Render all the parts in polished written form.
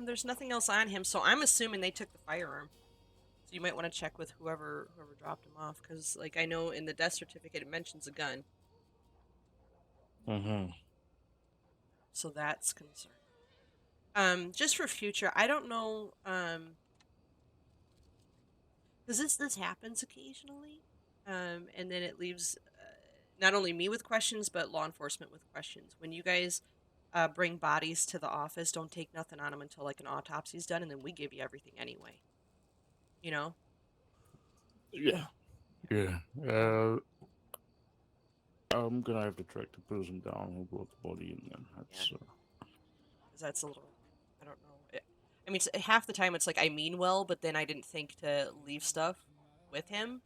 There's nothing else on him, so I'm assuming they took the firearm. So you might want to check with whoever dropped him off, because like I know in the death certificate it mentions a gun, Mm-hmm. so that's concerning. Just for future, I don't know, because this happens occasionally, and then it leaves not only me with questions, but law enforcement with questions. When you guys bring bodies to the office, don't take nothing on them until like an autopsy's done, and then we give you everything anyway. You know? Yeah. Yeah. I'm gonna have to track the person down who brought the body in. Then Yeah, that's because that's a little, I don't know. I mean, half the time it's like I mean well, but then I didn't think to leave stuff with him.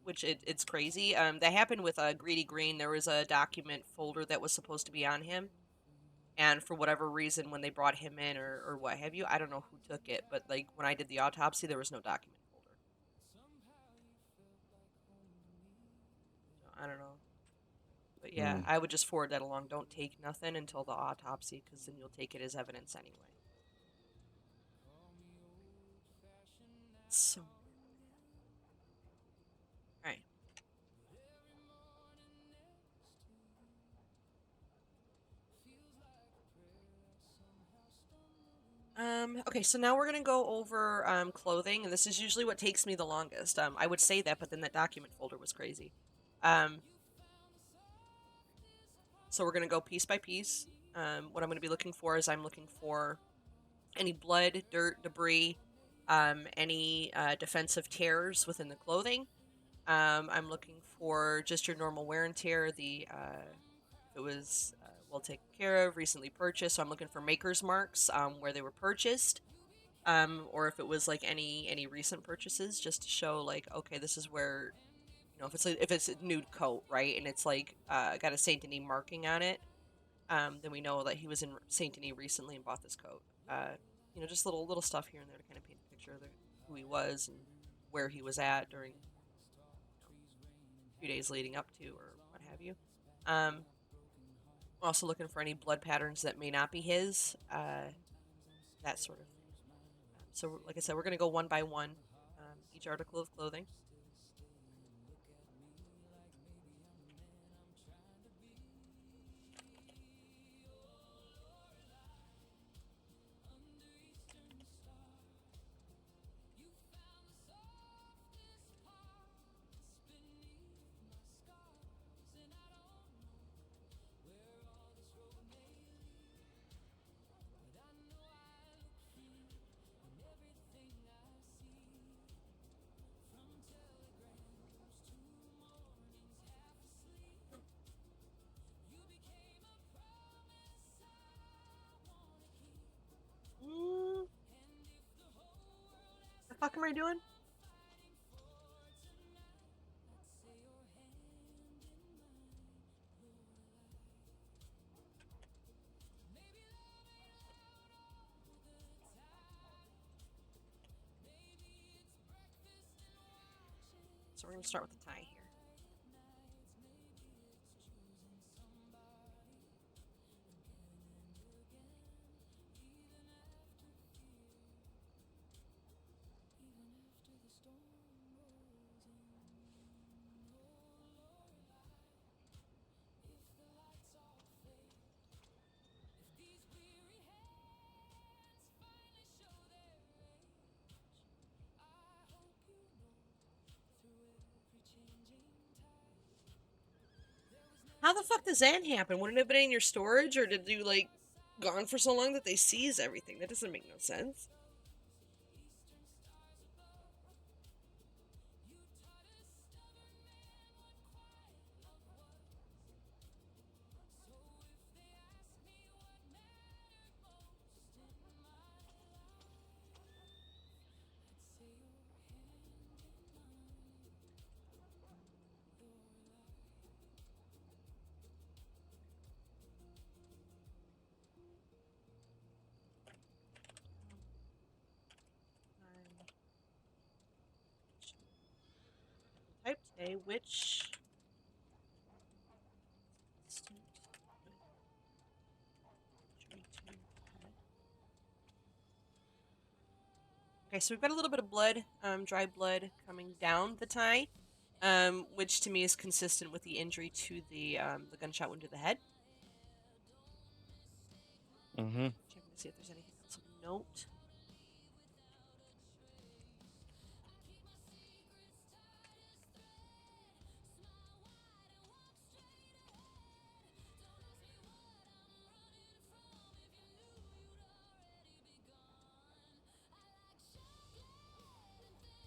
Which it's crazy. That happened with Greedy Green. There was a document folder that was supposed to be on him, and for whatever reason, when they brought him in or what have you, I don't know who took it, but like when I did the autopsy, there was no document folder. So I don't know. But yeah, mm, I would just forward that along. Don't take nothing until the autopsy, because then you'll take it as evidence anyway. So, all right. Okay, so now we're gonna go over clothing, and this is usually what takes me the longest. I would say that, but then that document folder was crazy. Um, so we're gonna go piece by piece. What I'm gonna be looking for is I'm looking for any blood, dirt, debris, any defensive tears within the clothing. I'm looking for just your normal wear and tear. If it was well taken care of, recently purchased. So I'm looking for maker's marks where they were purchased, or if it was like any recent purchases, just to show like, okay, this is where if it's a nude coat, right, and it's like got a Saint Denis marking on it, then we know that he was in Saint Denis recently and bought this coat. Just little stuff here and there to kind of paint a picture of who he was and where he was at during a few days leading up to or what have you. We're also looking for any blood patterns that may not be his, that sort of thing. So, like I said, we're going to go one by one, each article of clothing. Mm, the fuck am I doing? So we're going to start with the tie here. How the fuck does that happen? Wouldn't it have been in your storage, or did you like gone for so long that they seize everything? That doesn't make no sense. Type today, which Okay, so we've got a little bit of blood, dry blood coming down the tie, which to me is consistent with the injury to the gunshot wound to the head. Mm-hmm. Checking to see if there's anything else of note.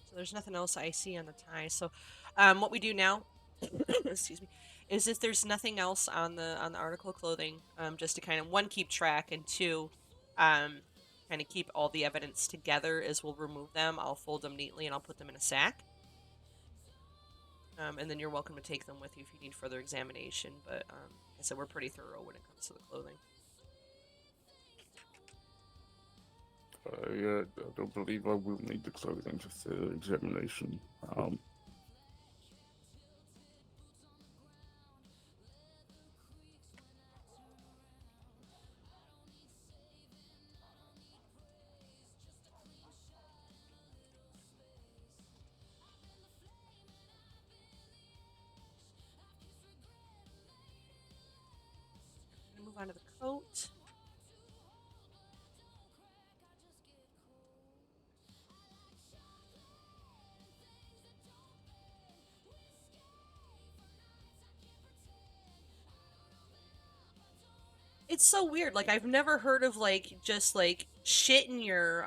So there's nothing else I see on the tie. So, what we do now, excuse me, is if there's nothing else on the article of clothing, just to kind of one keep track and two, um, kind of keep all the evidence together. Is we'll remove them. I'll fold them neatly and I'll put them in a sack. And then you're welcome to take them with you if you need further examination. But like I said, we're pretty thorough when it comes to the clothing. Yeah, I don't believe I will need the clothing for the examination. I'm gonna move on to the coat. It's so weird. Like I've never heard of like just like shit in your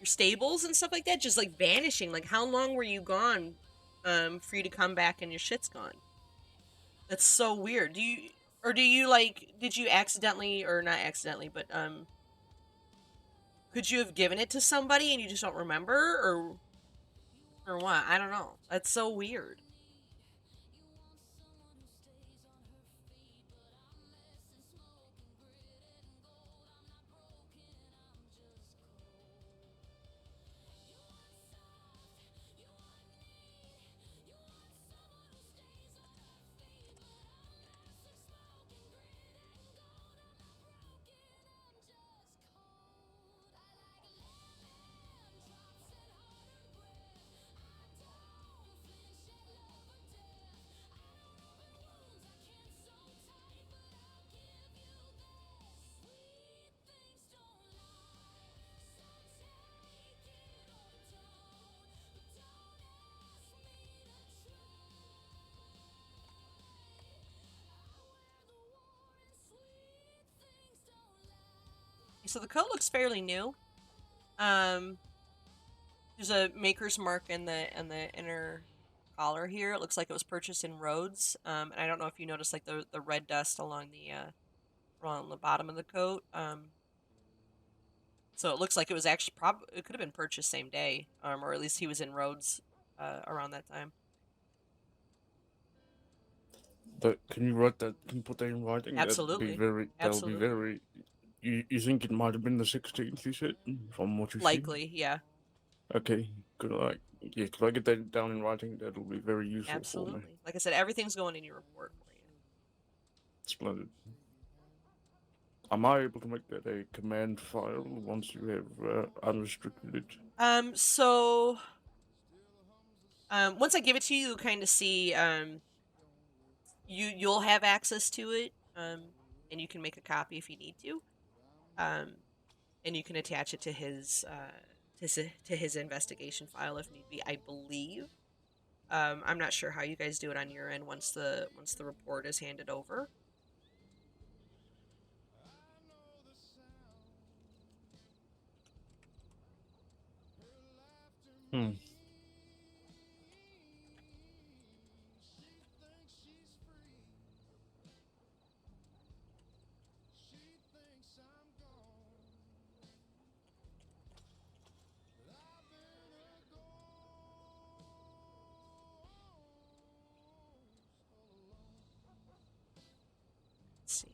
stables and stuff like that just like vanishing. Like how long were you gone for you to come back and your shit's gone? That's so weird. Do you like did you accidentally or not accidentally, but could you have given it to somebody and you just don't remember or what? I don't know. That's so weird. So the coat looks fairly new. Um there's a maker's mark in the inner collar here. It looks like it was purchased in Rhodes. And I don't know if you noticed like the red dust along the bottom of the coat. So it looks like it was actually it could have been purchased same day. Or at least he was in Rhodes around that time. That can you write that? Can you put that in writing? That'd be Absolutely. very. That would be Absolutely. very. You think it might have been the 16th? You said from what you see. Likely, yeah. Okay, could I? Yeah, could I get that down in writing? That'll be very useful for me. Absolutely. Like I said, everything's going in your report for you. Splendid. Am I able to make that a command file once you have unrestricted it? So once I give it to you, you'll kind of see you'll have access to it. And you can make a copy if you need to. Um and you can attach it to to his investigation file if need be, I believe. I'm not sure how you guys do it on your end once the report is handed over. Hmm. Let's see.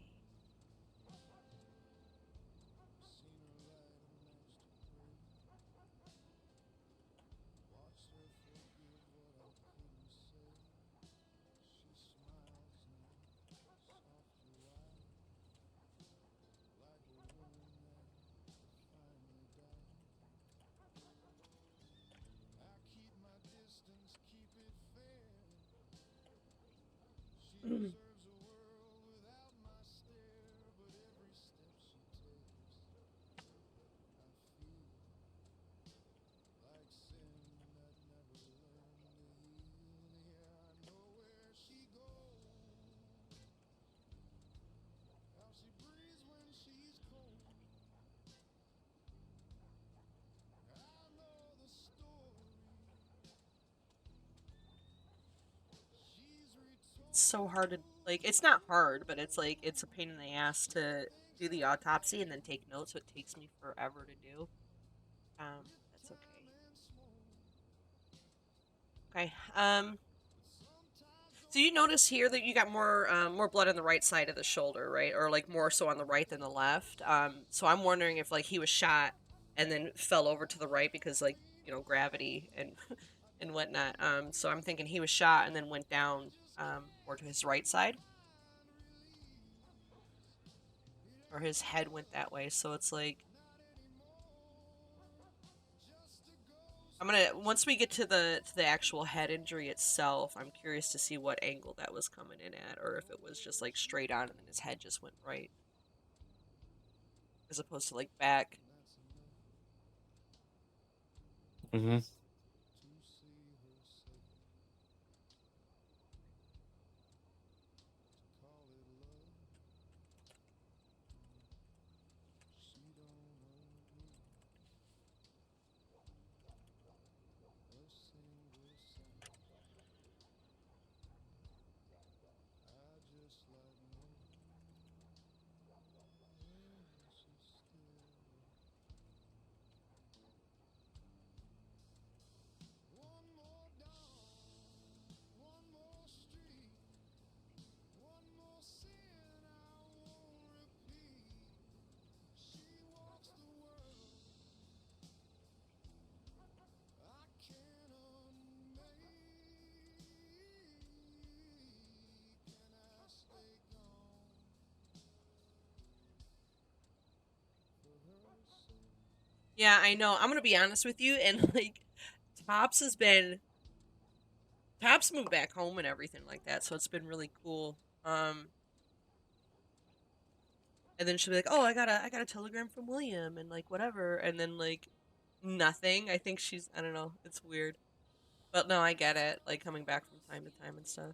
It's so hard to like. It's not hard, but it's like it's a pain in the ass to do the autopsy and then take notes. So it takes me forever to do. That's okay. Okay. So you notice here that you got more blood on the right side of the shoulder, right? Or like more so on the right than the left. So I'm wondering if like he was shot and then fell over to the right because like gravity and and whatnot. So I'm thinking he was shot and then went down more to his right side, or his head went that way. So it's like I'm gonna once we get to the actual head injury itself, I'm curious to see what angle that was coming in at, or if it was just like straight on and then his head just went right, as opposed to like back. Mm-hmm. Yeah, I know. I'm gonna be honest with you, and like Tops has been Tops moved back home and everything like that, so it's been really cool. And then she'll be like, "Oh, I got a telegram from William," and like whatever, and then like nothing. I think she's I don't know. It's weird, but no, I get it. Like coming back from time to time and stuff.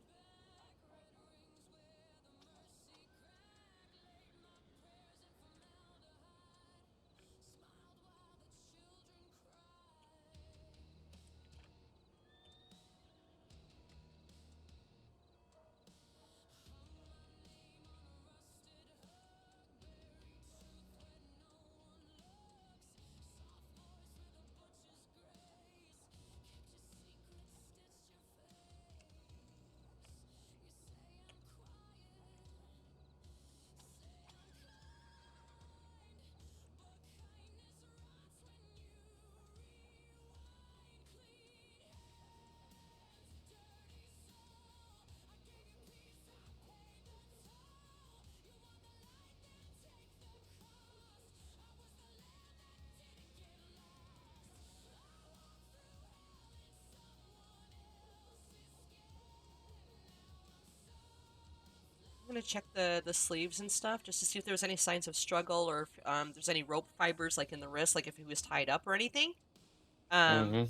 I'm gonna check the sleeves and stuff just to see if there's any signs of struggle or if there's any rope fibers like in the wrist, like if he was tied up or anything. Um, Mm-hmm.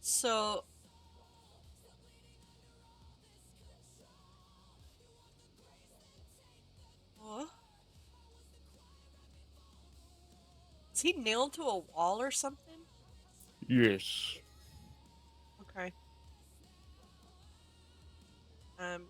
so, oh, is he nailed to a wall or something? Yes. Okay. Um,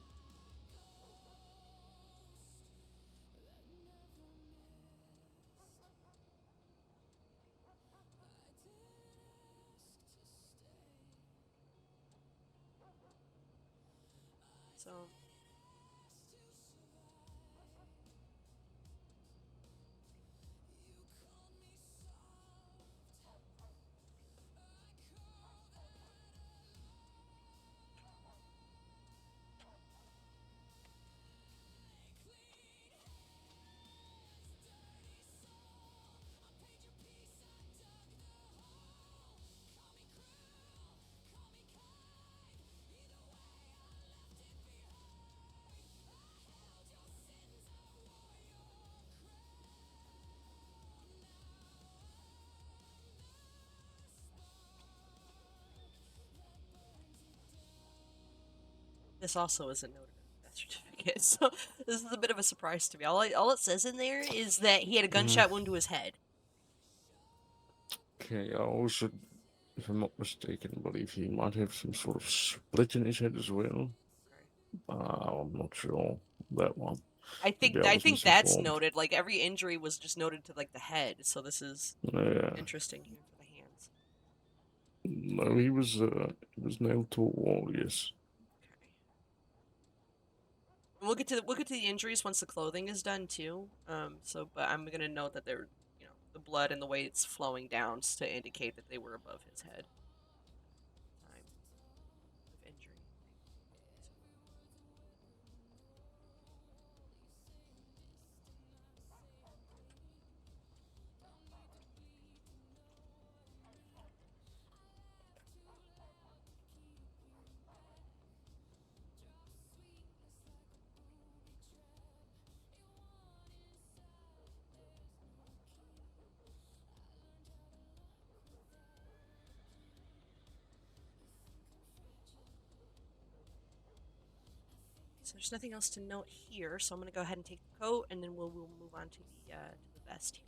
So this also isn't noted in the death certificate, so this is a bit of a surprise to me. All it says in there is that he had a Mhm. gunshot wound to his head. Okay, I also, if I'm not mistaken, believe he might have some sort of split in his head as well. Okay. I'm not sure that one. I Maybe think I I was think that's misinformed. noted. Like every injury was just noted to like the head, so this is Yeah. interesting here for the hands. No, he was nailed to a wall. Yes. Okay. And we'll get to the injuries once the clothing is done too. So but I'm gonna note that they're the blood and the way it's flowing down to indicate that they were above his head time of injury. So there's nothing else to note here, so I'm gonna go ahead and take the coat, and then we'll move on to the vest here.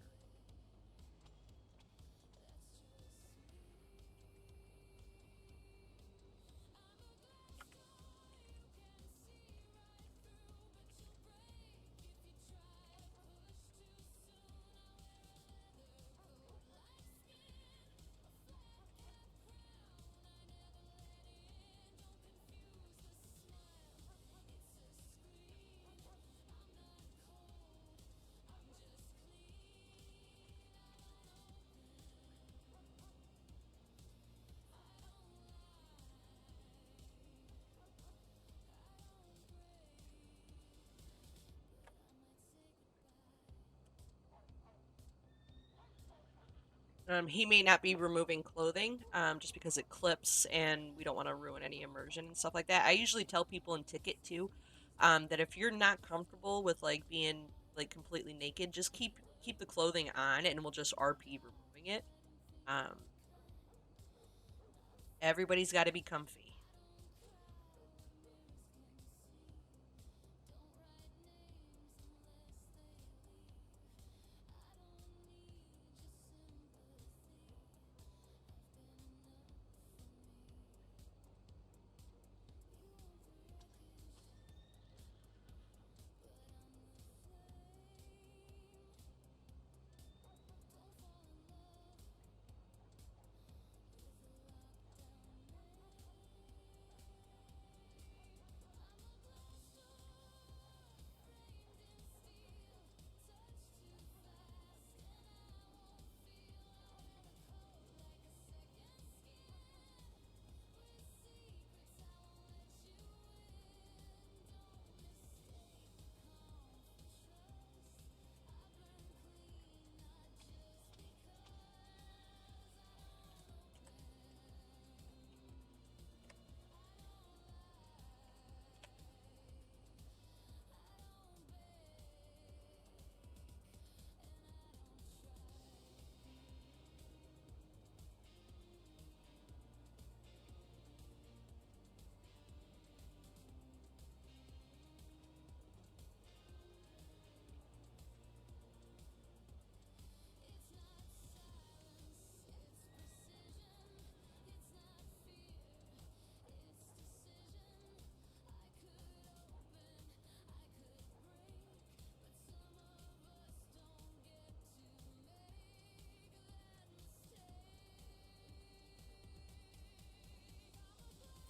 He may not be removing clothing, just because it clips, and we don't want to ruin any immersion and stuff like that. I usually tell people in ticket too, that if you're not comfortable with like being like completely naked, just keep the clothing on, and we'll just RP removing it. Um, Everybody's got to be comfy.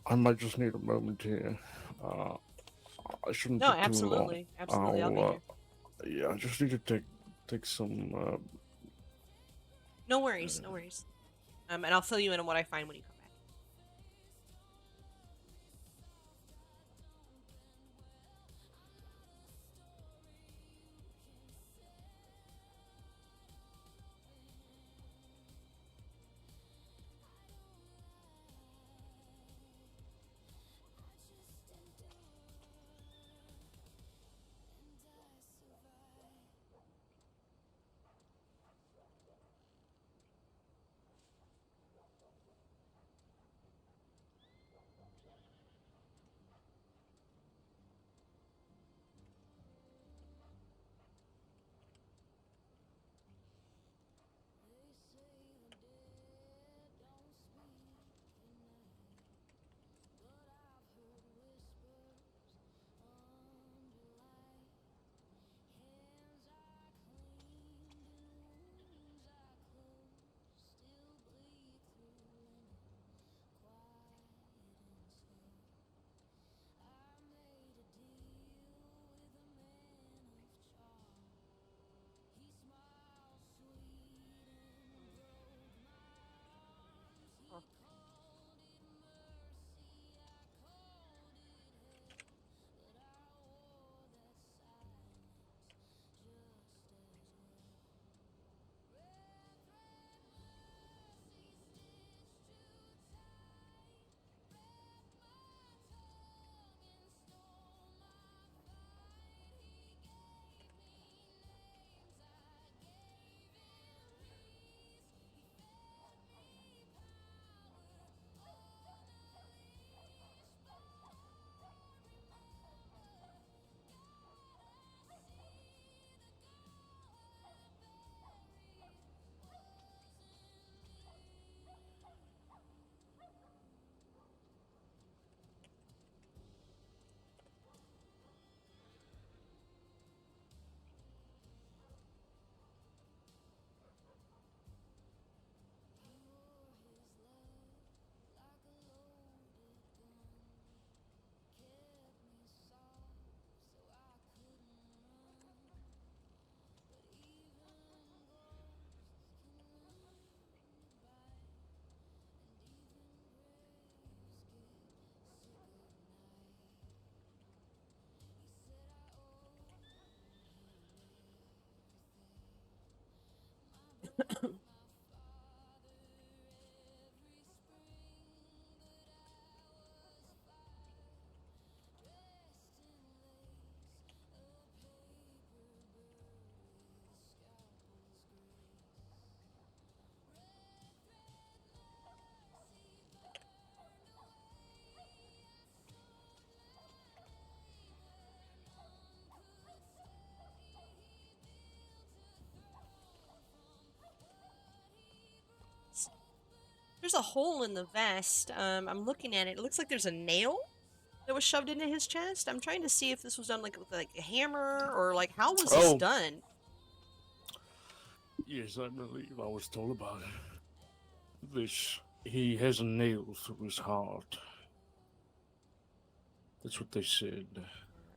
I might just need a moment here. Uh, I shouldn't No, take too long. absolutely, absolutely. I'll be here. Yeah, I just need to take some. No worries, no worries. And I'll fill you in on what I find when you come back. Oh. There's a hole in the vest. I'm looking at it. It looks like there's a nail that was shoved into his chest. I'm trying to see if this was done like with like a hammer or like how was this Oh, done? yes, I believe I was told about it. This he has a nail through his heart. That's what they said.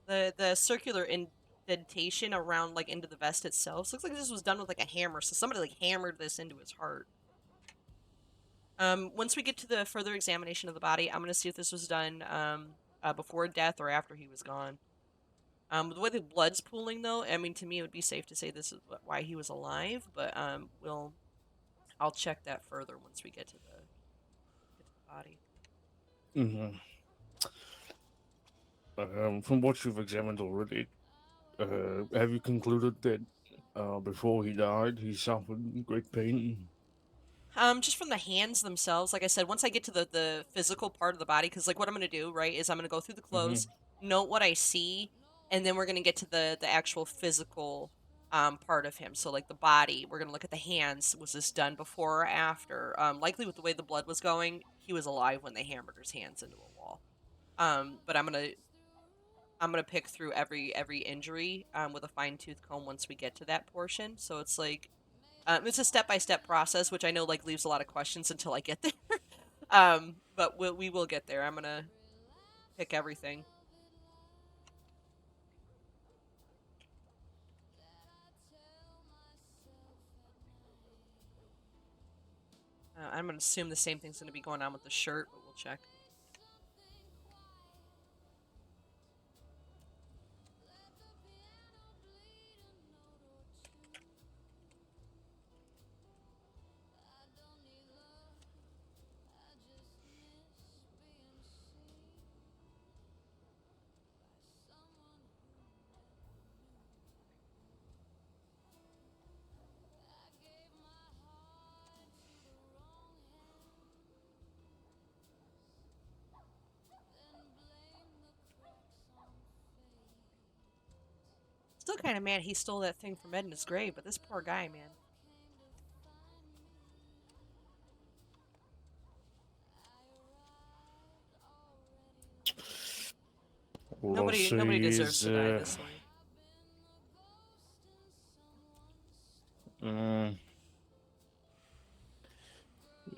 The circular indentation around like into the vest itself. So it looks like this was done with like a hammer. So somebody like hammered this into his heart. Once we get to the further examination of the body, I'm gonna see if this was done before death or after he was gone. The way the blood's pooling, though, I mean, to me, it would be safe to say this is why he was alive. But I'll check that further once we get to the body. Hmm. From what you've examined already, have you concluded that before he died, he suffered great pain? Just from the hands themselves, like I said, once I get to the physical part of the body, because like what I'm gonna do, right, is I'm gonna go through the Hmm. clothes, note what I see, and then we're gonna get to the actual physical part of him. So like the body, we're gonna look at the hands. Was this done before or after? Likely with the way the blood was going, he was alive when they hammered his hands into a wall. But I'm gonna pick through every injury with a fine tooth comb once we get to that portion. So it's a step by step process, which I know like leaves a lot of questions until I get there. But we will get there. I'm gonna pick everything. I'm gonna assume the same thing's gonna be going on with the shirt, but we'll check. Still kind of mad he stole that thing from Edna's grave, but this poor guy, man. All I'll Nobody say deserves is, to die this way. uh,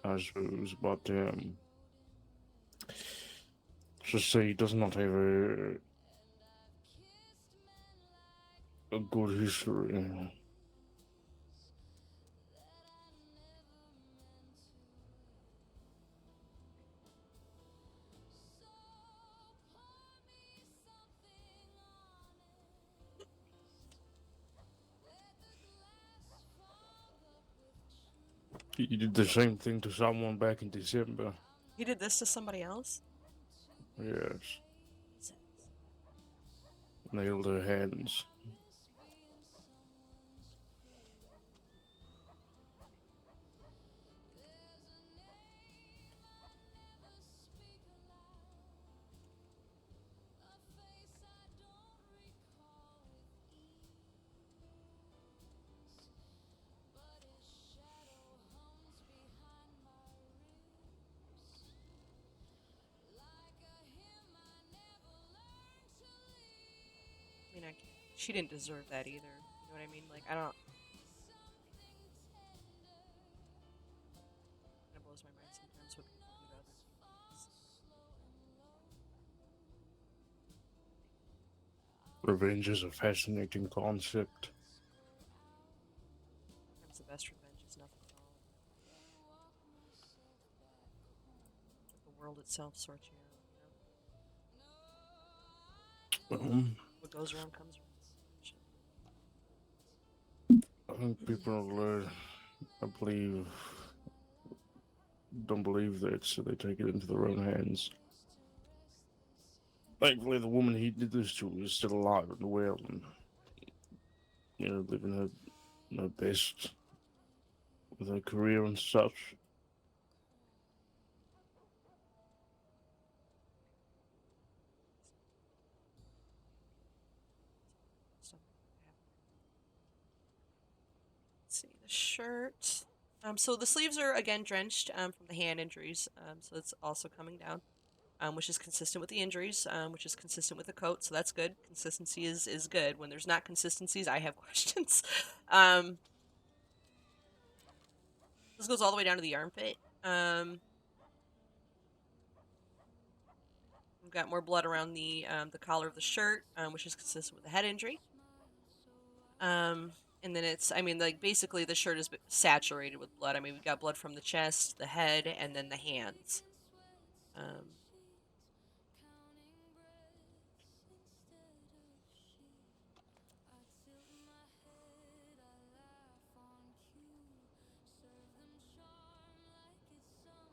I suppose, but just say he does not have a good history. He did the same thing to someone back in December. He did this to somebody else? Yes, Jesus. nailed her hands. I mean, she didn't deserve that either. You know what I mean? Like, I don't. It blows my mind sometimes what people do to other people. Revenge is a fascinating concept. Sometimes the best revenge is nothing at all. Let the world itself sort you out, you know? Um, What goes around comes around. I think people, I believe, don't believe that, so they take it into their own hands. Thankfully, the woman he did this to is still alive and well, and living her best with her career and such. Let's see the shirt. So the sleeves are again drenched from the hand injuries. So it's also coming down, which is consistent with the injuries, which is consistent with the coat. So that's good. Consistency is good. When there's not consistencies, I have questions. um, this goes all the way down to the armpit. We've got more blood around the collar of the shirt, which is consistent with the head injury. Um, and then it's, I mean, like basically the shirt is saturated with blood. I mean, we've got blood from the chest, the head, and then the hands. Um,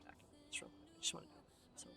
document this real quick. I just want to do a quick once over.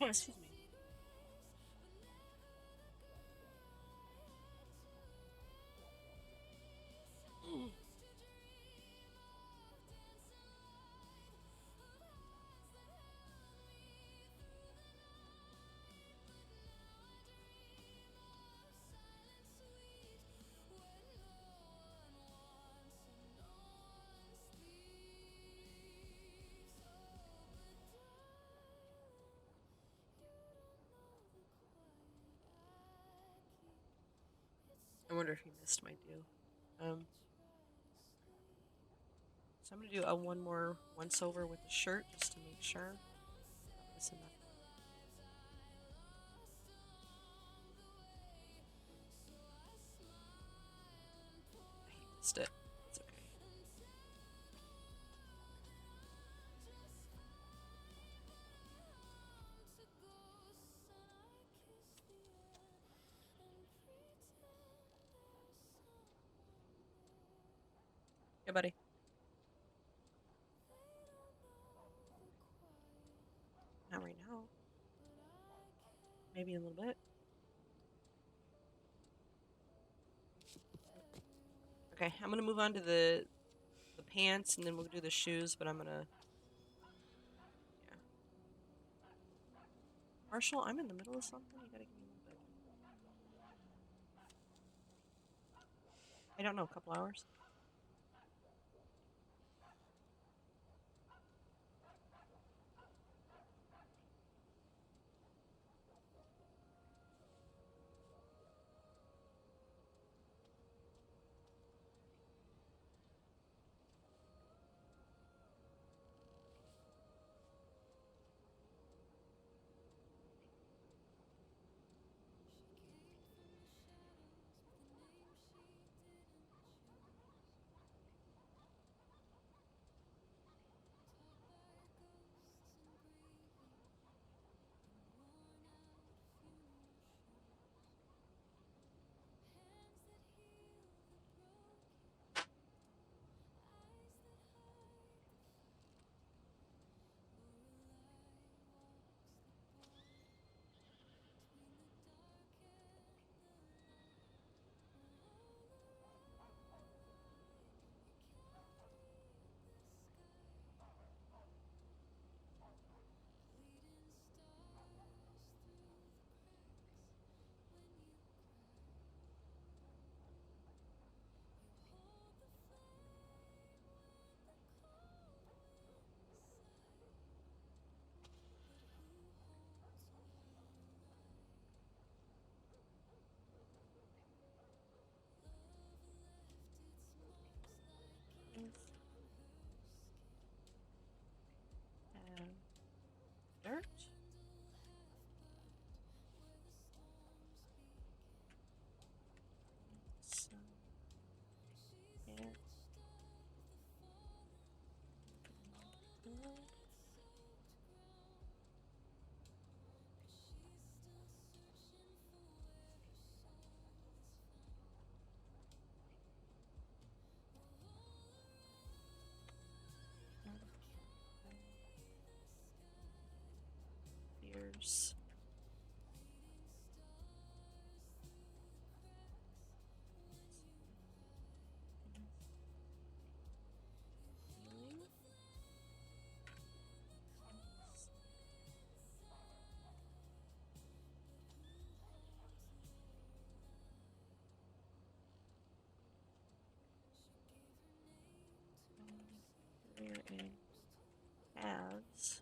Excuse me. I wonder if he missed my do. So I'm gonna do a one more once over with the shirt just to make sure. Not missing nothing. He missed it. It's okay. Yeah, buddy. Not right now. Maybe in a little bit. Okay, I'm gonna move on to the pants and then we'll do the shoes, but I'm gonna yeah. Marshall, I'm in the middle of something. You gotta give me a little bit. I don't know, a couple hours. And dirt. Some pants. Ears. Rear and calves.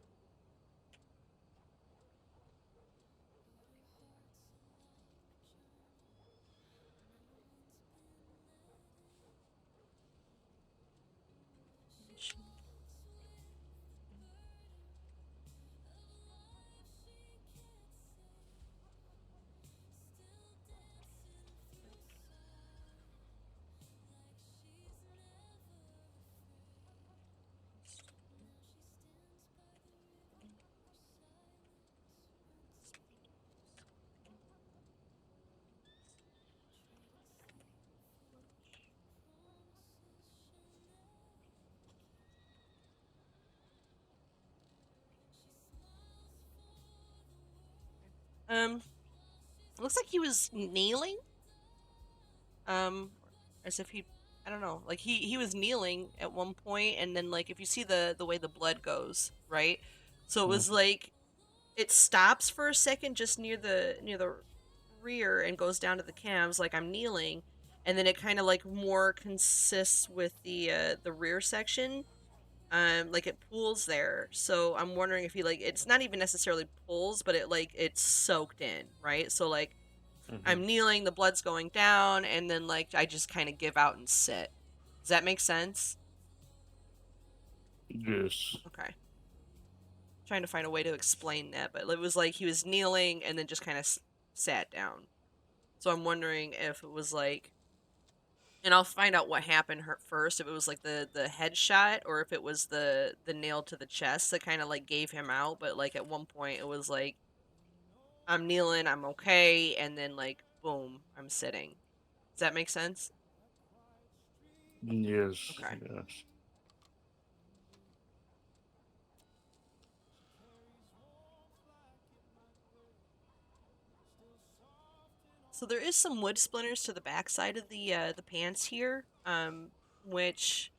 Um, it looks like he was kneeling. Um, as if he, I don't know, like he was kneeling at one point, and then like if you see the way the blood goes, right? So it was Mhm. like it stops for a second just near the rear and goes down to the calves, like I'm kneeling, and then it kind of like more consists with the rear section. Like it pools there, so I'm wondering if he like it's not even necessarily pulls, but it like it's soaked in, right? So like Mhm. I'm kneeling, the blood's going down, and then like I just kind of give out and sit. Does that make sense? Yes. Okay. Trying to find a way to explain that, but it was like he was kneeling and then just kind of sat down. So I'm wondering if it was like, and I'll find out what happened first. If it was like the headshot, or if it was the nail to the chest that kind of like gave him out. But like at one point, it was like I'm kneeling, I'm okay, and then like boom, I'm sitting. Does that make sense? Yes. Okay. Yes. So there is some wood splinters to the backside of the pants here, which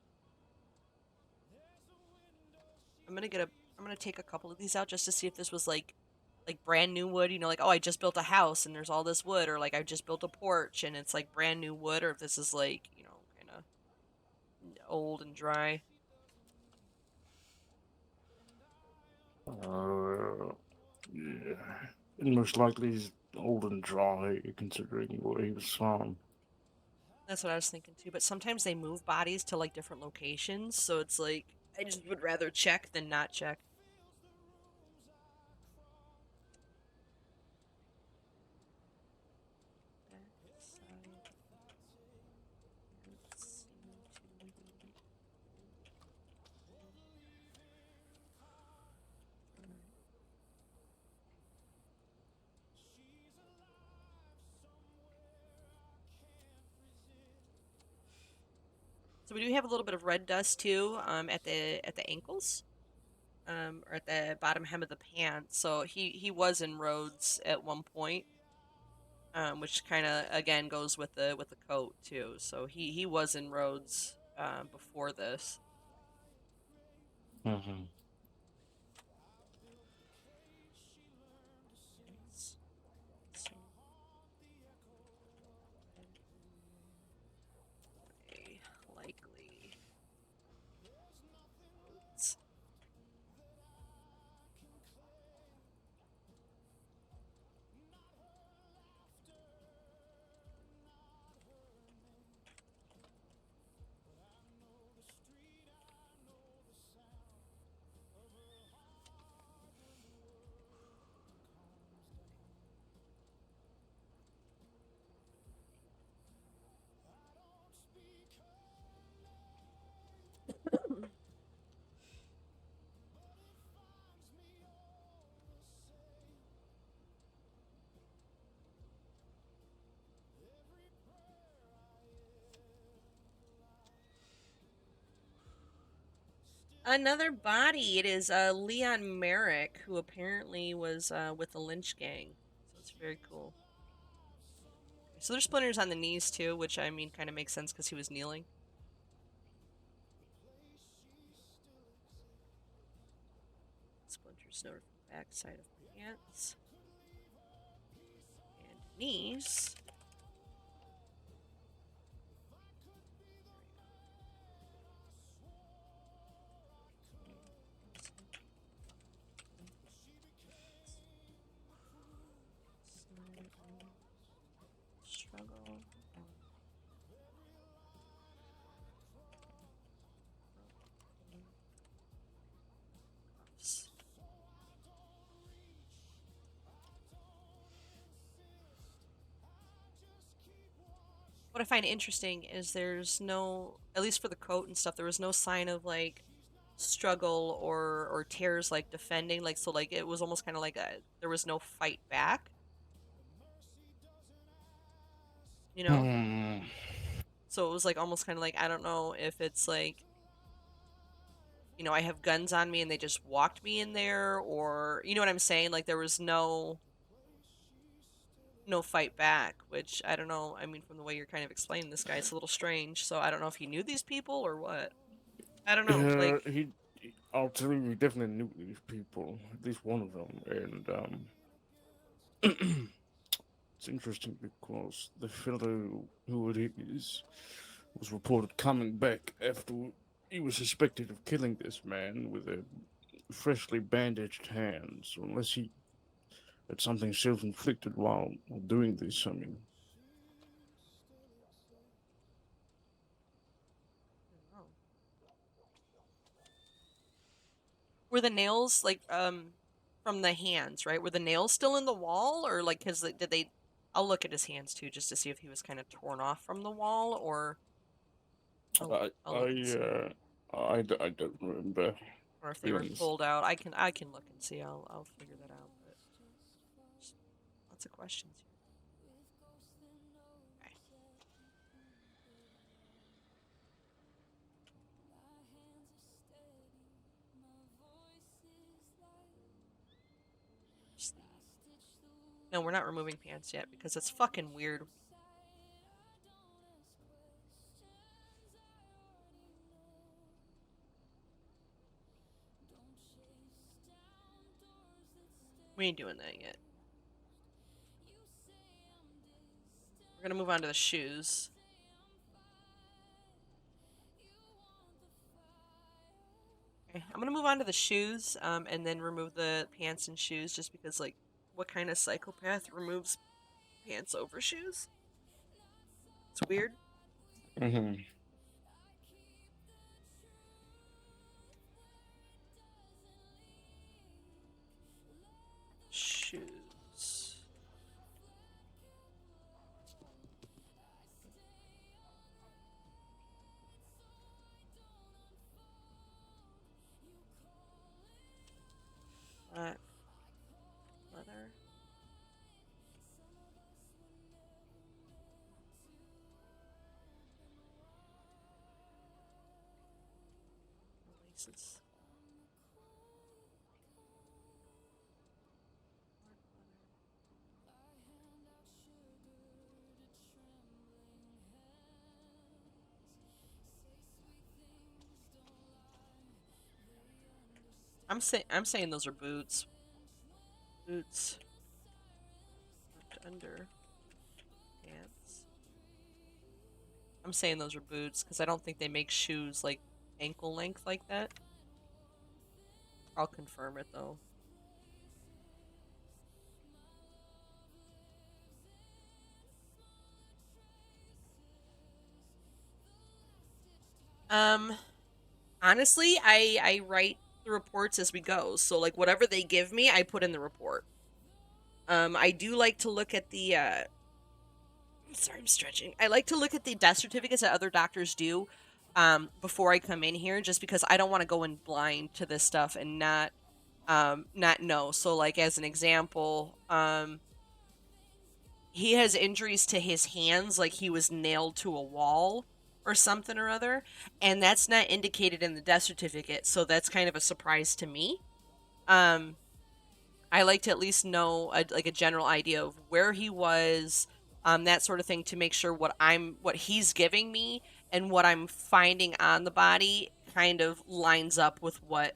I'm gonna get a I'm gonna take a couple of these out just to see if this was like brand new wood, like oh I just built a house and there's all this wood, or like I just built a porch and it's like brand new wood, or if this is like kind of old and dry. Uh, yeah. And most likely he's old and dry, considering where he was from. That's what I was thinking too. But sometimes they move bodies to like different locations, so it's like I just would rather check than not check. Backside pants seem to be old. So we do have a little bit of red dust too, at the ankles, or at the bottom hem of the pants. So he was in Rhodes at one point, which kind of again goes with the coat too. So he was in Rhodes before this. Mhm. Pants, also a likely Rhodes. Another body. It is Leon Merrick, who apparently was with the Lynch gang. So it's very cool. Okay, so there's splinters on the knees too, which I mean kind of makes sense because he was kneeling. Splinters noted from the back side of pants and knees. Struggle. What I find interesting is there's no, at least for the coat and stuff, there was no sign of like struggle or tears like defending. Like so, like it was almost kind of like there was no fight back. You know. Hmm. So it was like almost kind of like I don't know if it's like I have guns on me and they just walked me in there, or you know what I'm saying? Like there was no. no fight back, which I don't know. I mean, from the way you're kind of explaining this guy, it's a little strange. So I don't know if he knew these people or what. I don't know. Like, I'll tell you, he definitely knew these people, at least one of them, and it's interesting because the fellow who it is was reported coming back after he was suspected of killing this man with a freshly bandaged hand. So unless he had something self-inflicted while doing this, I mean, I don't know. Were the nails like from the hands, right? Were the nails still in the wall, or like his? Did they? I'll look at his hands too, just to see if he was kind of torn off from the wall, or I I'll look and I see, I don't remember. or if To they be were honest. pulled out. I can look and see. I'll figure that out. But just lots of questions here. Okay. Just the... No, we're not removing pants yet because it's fucking weird. We ain't doing that yet. We're gonna move on to the shoes. Okay, I'm gonna move on to the shoes, and then remove the pants and shoes, just because, like, what kind of psychopath removes pants over shoes? It's weird. Mm-hmm. Shoes. Black leather. Laces. Black leather. I'm saying those are boots. Boots. Tucked under pants. I'm saying those are boots because I don't think they make shoes like ankle length like that. I'll confirm it though. Um, honestly, I write the reports as we go. So like whatever they give me, I put in the report. I do like to look at the sorry, I'm stretching. I like to look at the death certificates that other doctors do before I come in here, just because I don't want to go in blind to this stuff and not know. So like as an example, he has injuries to his hands, like he was nailed to a wall or something or other, and that's not indicated in the death certificate. So that's kind of a surprise to me. Um, I like to at least know like a general idea of where he was, that sort of thing, to make sure what he's giving me and what I'm finding on the body kind of lines up with what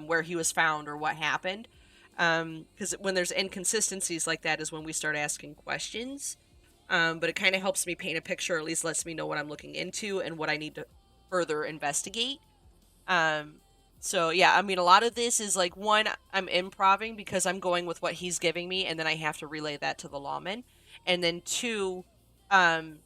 where he was found or what happened. Because when there's inconsistencies like that is when we start asking questions. But it kind of helps me paint a picture, or at least lets me know what I'm looking into and what I need to further investigate. Um, so yeah, I mean, a lot of this is like, one, I'm improving because I'm going with what he's giving me, and then I have to relay that to the lawman, and then two, um,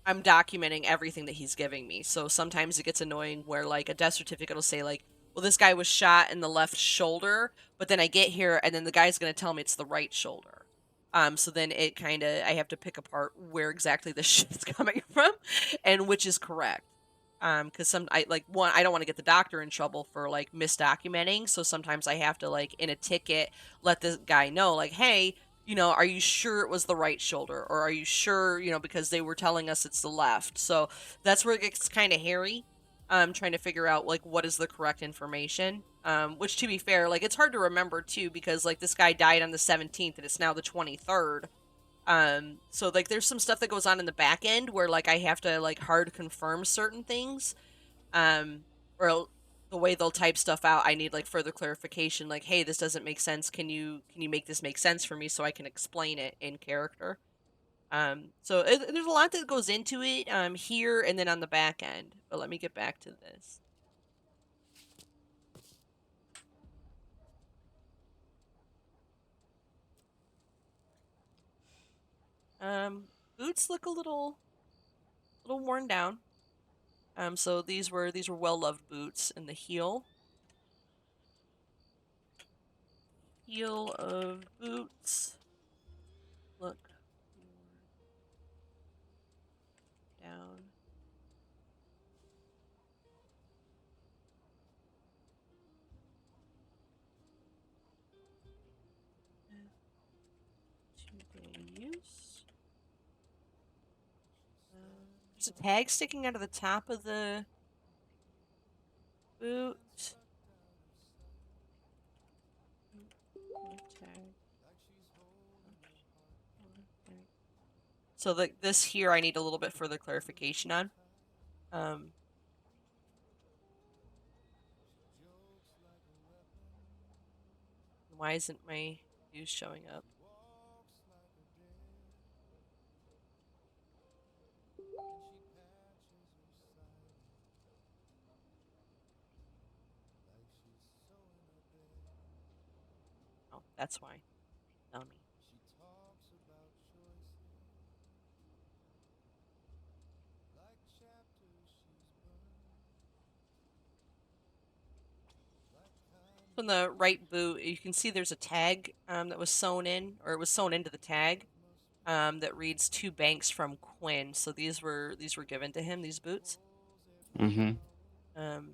I'm documenting everything that he's giving me. So sometimes it gets annoying where like a death certificate will say like, well, this guy was shot in the left shoulder, but then I get here and then the guy's going to tell me it's the right shoulder. So then it kind of, I have to pick apart where exactly the shit's coming from and which is correct. Because I like, one, I don't want to get the doctor in trouble for like misdocumenting. So sometimes I have to, like, in a ticket, let the guy know like, hey, are you sure it was the right shoulder? Or are you sure, because they were telling us it's the left. So that's where it gets kind of hairy. Trying to figure out like what is the correct information. Which, to be fair, like, it's hard to remember too because like this guy died on the 17th and it's now the 23rd. So like there's some stuff that goes on in the back end where like I have to like hard confirm certain things. Um, or the way they'll type stuff out, I need like further clarification. Like, hey, this doesn't make sense. Can you make this make sense for me so I can explain it in character? So there's a lot that goes into it here and then on the back end. But let me get back to this. Um, Boots look a little worn down. So these were well loved boots, and the heel of boots look worn down. To-day use. There's a tag sticking out of the top of the boot. Tag. So this here I need a little bit further clarification on. Um, why isn't my use showing up? Oh, that's why. Dummy. On the right boot, you can see there's a tag that was sewn in, or it was sewn into the tag, that reads "To Banks from Quinn." So these were given to him. These boots. Mm-hmm. Um,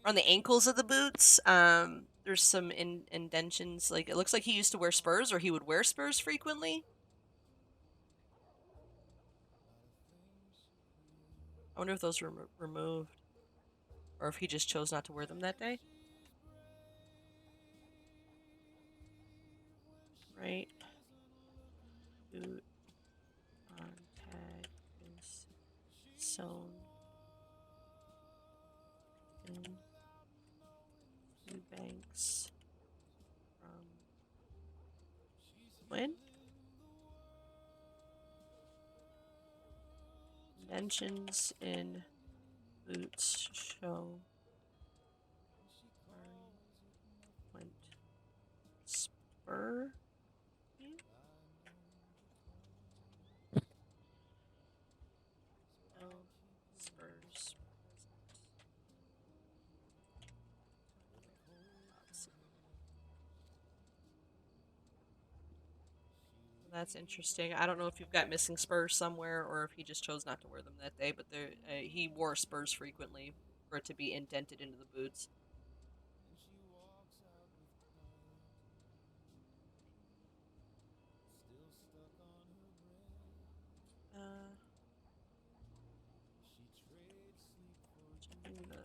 on the ankles of the boots, there's some indentions. Like it looks like he used to wear spurs, or he would wear spurs frequently. I wonder if those were removed, or if he just chose not to wear them that day. Right boot on tag is sewn in two banks from when? Indentions in boots show went spur. No spurs present. That's interesting. I don't know if you've got missing spurs somewhere or if he just chose not to wear them that day, but he wore spurs frequently for it to be indented into the boots. Uh, checking the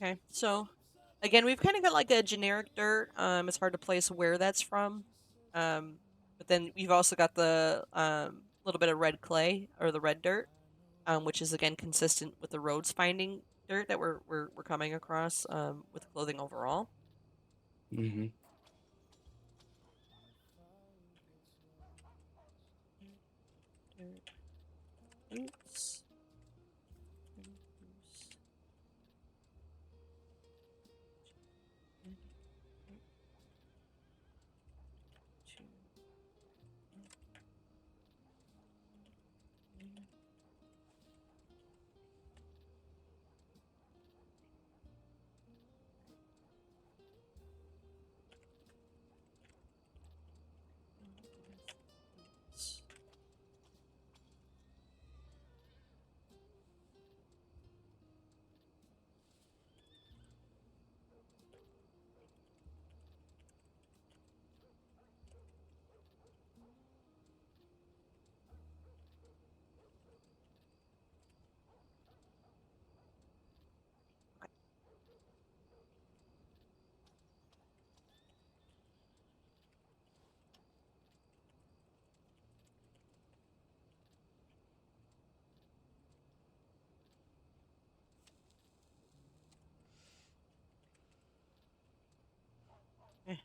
Okay, so again, we've kind of got like a generic dirt. It's hard to place where that's from. Um, but then you've also got the little bit of red clay or the red dirt, which is again consistent with the roads finding dirt that we're coming across with clothing overall. Mm-hmm. Dirt, boots, boots,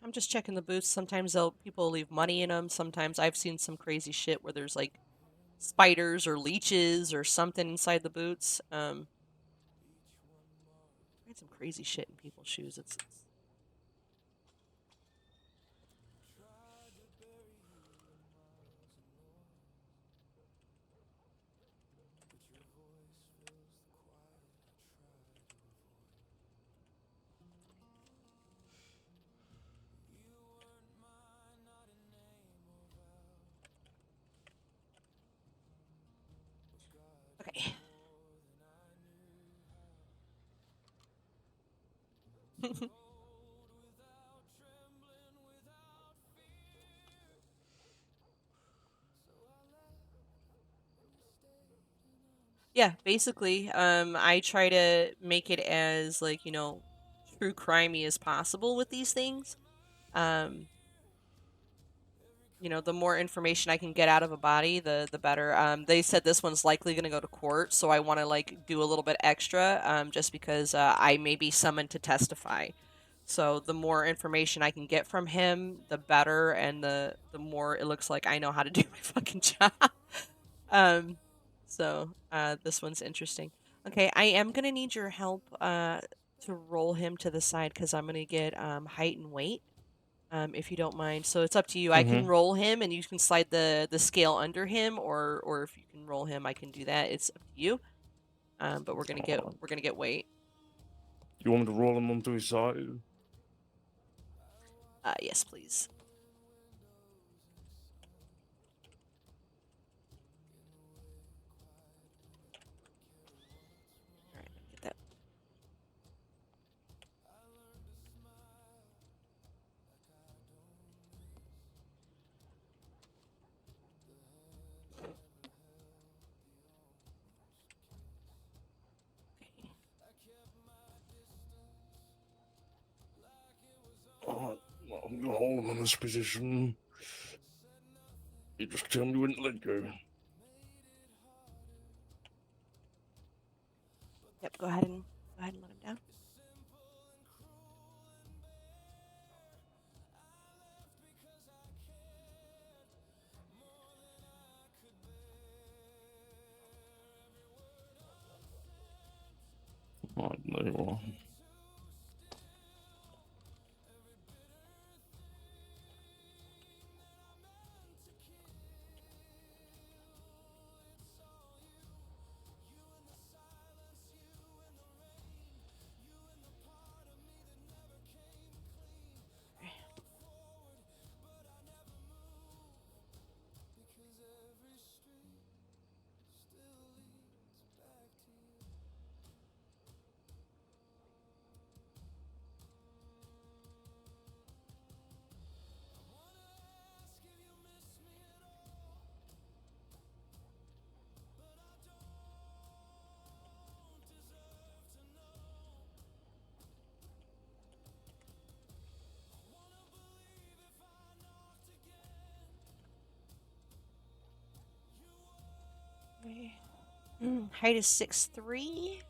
I'm just checking the boots. Sometimes people leave money in them. Sometimes I've seen some crazy shit where there's like spiders or leeches or something inside the boots. I had some crazy shit in people's shoes. It's okay. Yeah, basically, I try to make it as like true crimey as possible with these things. Um, the more information I can get out of a body, the better. They said this one's likely going to go to court, so I want to like do a little bit extra, just because I may be summoned to testify. So the more information I can get from him, the better, and the more it looks like I know how to do my fucking job. Um, this one's interesting. Okay, I am gonna need your help to roll him to the side because I'm gonna get height and weight. If you don't mind. So it's up to you. I can Mm-hmm. roll him and you can slide the scale under him, or if you can roll him, I can do that. It's up to you. But we're gonna get weight. You want me to roll him onto his side? Yes, please. All right, let me get that. Okay. Alright, well, I'm gonna hold him in this position. You just tell me when to let go. Yep. Go ahead and let him down. Alright, there you are. Okay. Okay. Height is 6'3".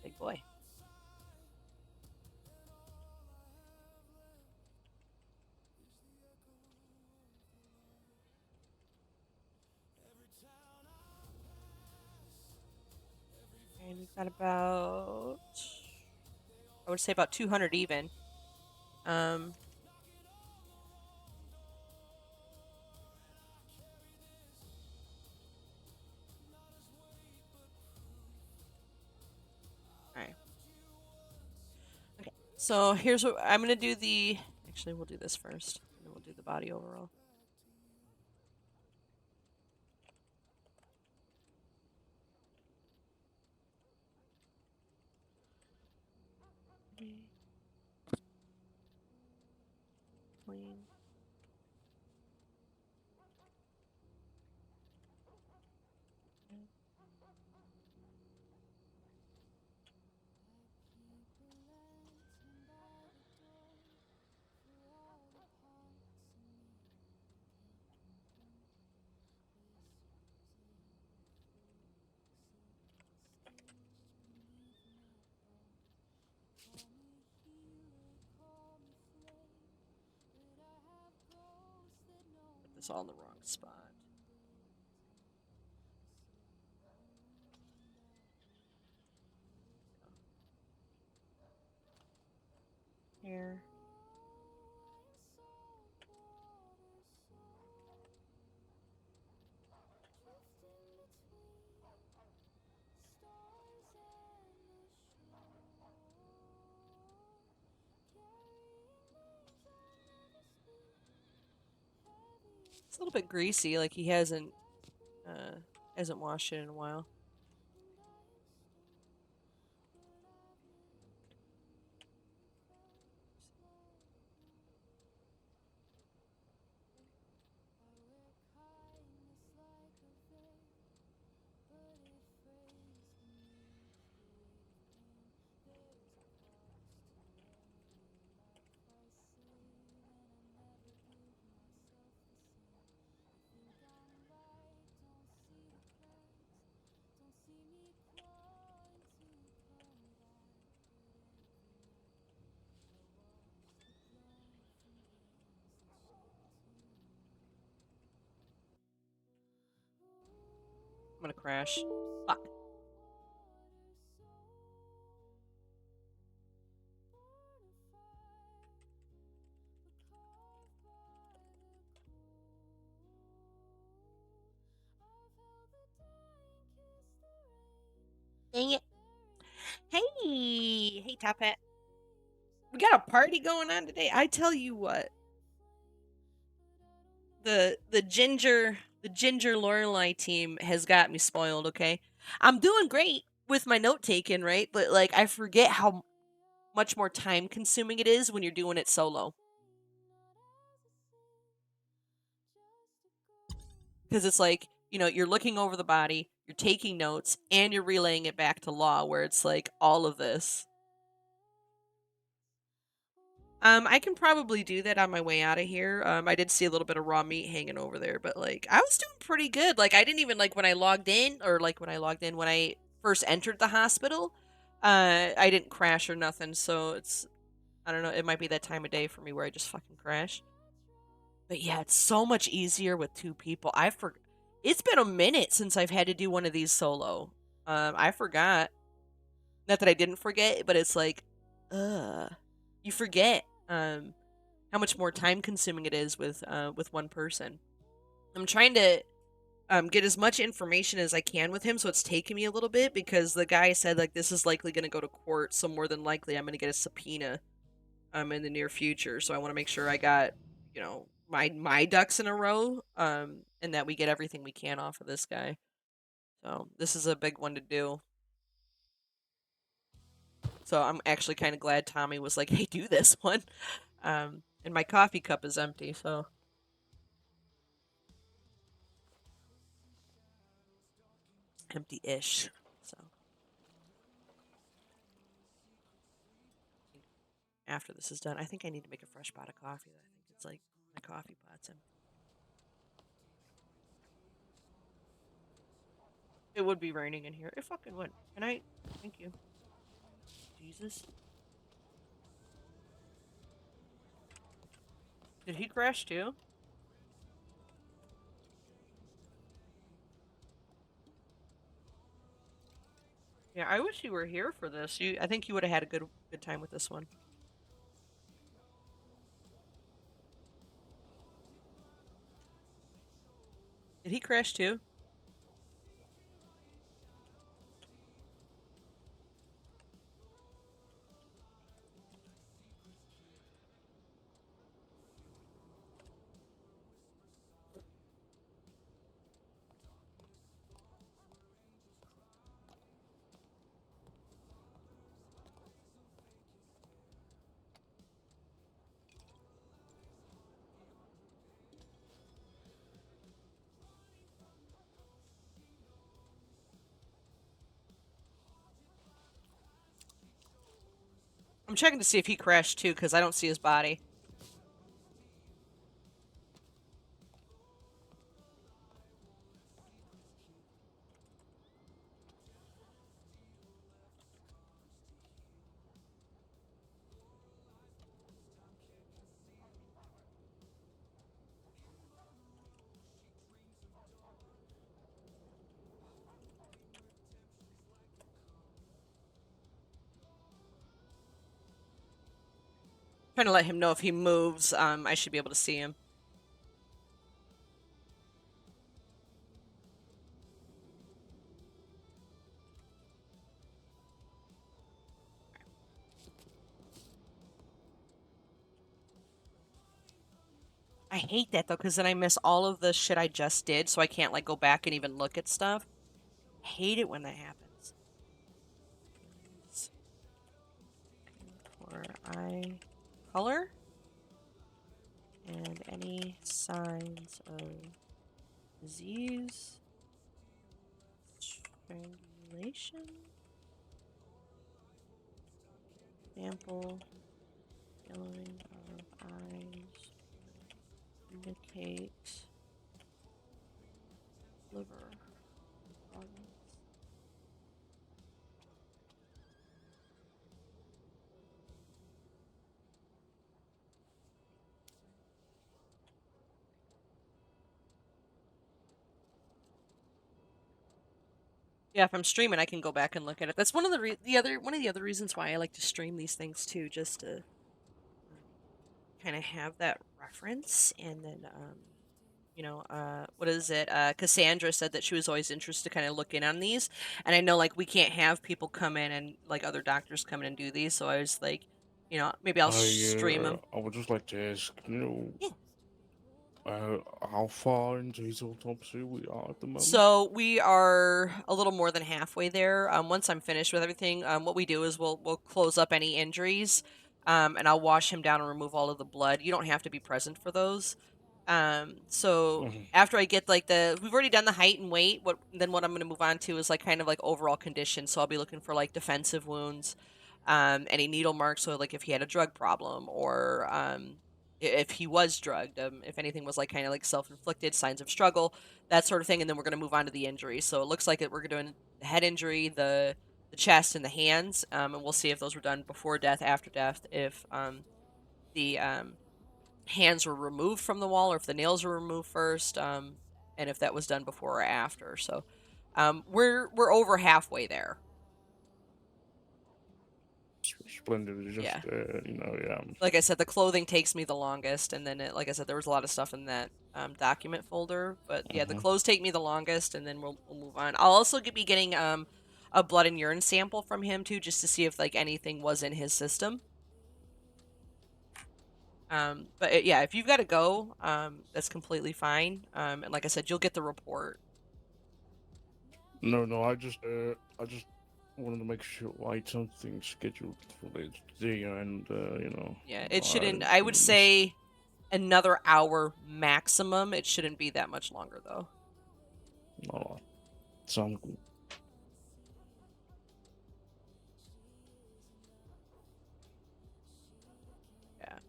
Big boy. And we've got about, I would say about 200 even. Um, all right. Okay. So here's what I'm gonna do. Actually, we'll do this first, and then we'll do the body overall. Okay. Clean. Put this all in the wrong spot. Here. It's a little bit greasy, like he hasn't washed it in a while. I'm gonna crash. Fuck. Dang it. Hey, Top Hat. We got a party going on today. I tell you what, the ginger Lorelei team has got me spoiled. Okay, I'm doing great with my note taking, right? But like, I forget how much more time consuming it is when you're doing it solo. Because it's like, you're looking over the body, you're taking notes, and you're relaying it back to Law, where it's like all of this. I can probably do that on my way out of here. I did see a little bit of raw meat hanging over there, but like I was doing pretty good. Like I didn't even like when I logged in, or like when I first entered the hospital, I didn't crash or nothing. So I don't know, it might be that time of day for me where I just fucking crash. But yeah, it's so much easier with two people. It's been a minute since I've had to do one of these solo. I forgot. Not that I didn't forget, but it's like, you forget how much more time consuming it is with one person. I'm trying to get as much information as I can with him, so it's taking me a little bit because the guy said like this is likely going to go to court, so more than likely I'm going to get a subpoena in the near future. So I want to make sure I got my ducks in a row and that we get everything we can off of this guy. So this is a big one to do. So I'm actually kind of glad Tommy was like, "Hey, do this one." And my coffee cup is empty, so empty-ish. So after this is done, I think I need to make a fresh pot of coffee. like my coffee pot's empty. It would be raining in here. It fucking would. Can I? Thank you. Jesus. Did he crash too? Yeah, I wish you were here for this. I think you would have had a good time with this one. Did he crash too? I'm checking to see if he crashed too, because I don't see his body. Trying to let him know if he moves, I should be able to see him. I hate that though, because then I miss all of the shit I just did, so I can't like go back and even look at stuff. I hate it when that happens. For eye color and any signs of disease, strangulation, sample, yellowing of eyes, indicate liver problems. Yeah, if I'm streaming, I can go back and look at it. That's one of the other reasons why I like to stream these things too, just to kind of have that reference. And then, what is it? Cassandra said that she was always interested to kind of look in on these. And I know like we can't have people come in and like other doctors come in and do these, so I was like, maybe I'll stream them. I would just like to ask, Yeah. how far into his autopsy we are at the moment? So we are a little more than halfway there. Once I'm finished with everything, what we do is we'll close up any injuries, and I'll wash him down and remove all of the blood. You don't have to be present for those. So Mhm. after I get like we've already done the height and weight. What I'm going to move on to is like kind of like overall condition. So I'll be looking for like defensive wounds, any needle marks. So like if he had a drug problem or if he was drugged, if anything was like kind of like self-inflicted signs of struggle, that sort of thing, and then we're going to move on to the injury. So it looks like we're doing the head injury, the chest, and the hands, and we'll see if those were done before death, after death, if the hands were removed from the wall, or if the nails were removed first, and if that was done before or after. So we're over halfway there. Splendid. It's Yeah. just, yeah. Like I said, the clothing takes me the longest, and then like I said, there was a lot of stuff in that document folder. But yeah, the Mhm. clothes take me the longest, and then we'll move on. I'll also be getting a blood and urine sample from him too, just to see if like anything was in his system. But yeah, if you've got to go, that's completely fine. And like I said, you'll get the report. No, I just wanted to make sure I had something scheduled for later today, and Yeah, it I shouldn't. I would must. say another hour maximum. It shouldn't be that much longer though. Oh, sound good. Yeah.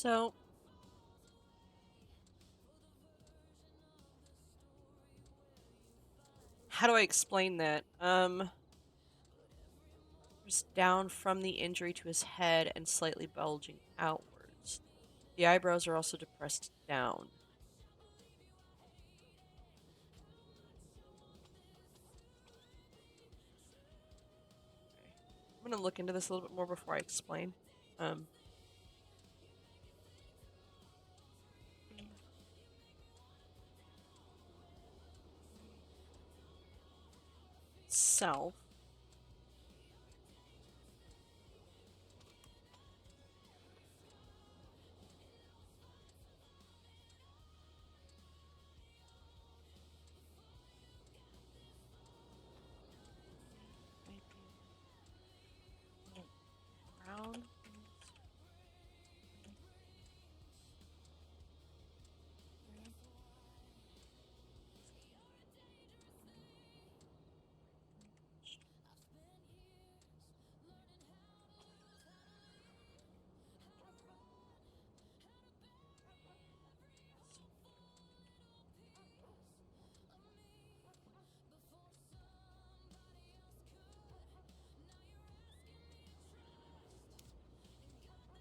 So, how do I explain that? Just down from the injury to his head and slightly bulging outwards. The eyebrows are also depressed down. Okay. I'm gonna look into this a little bit more before I explain. Um, Self. Might be a little brown.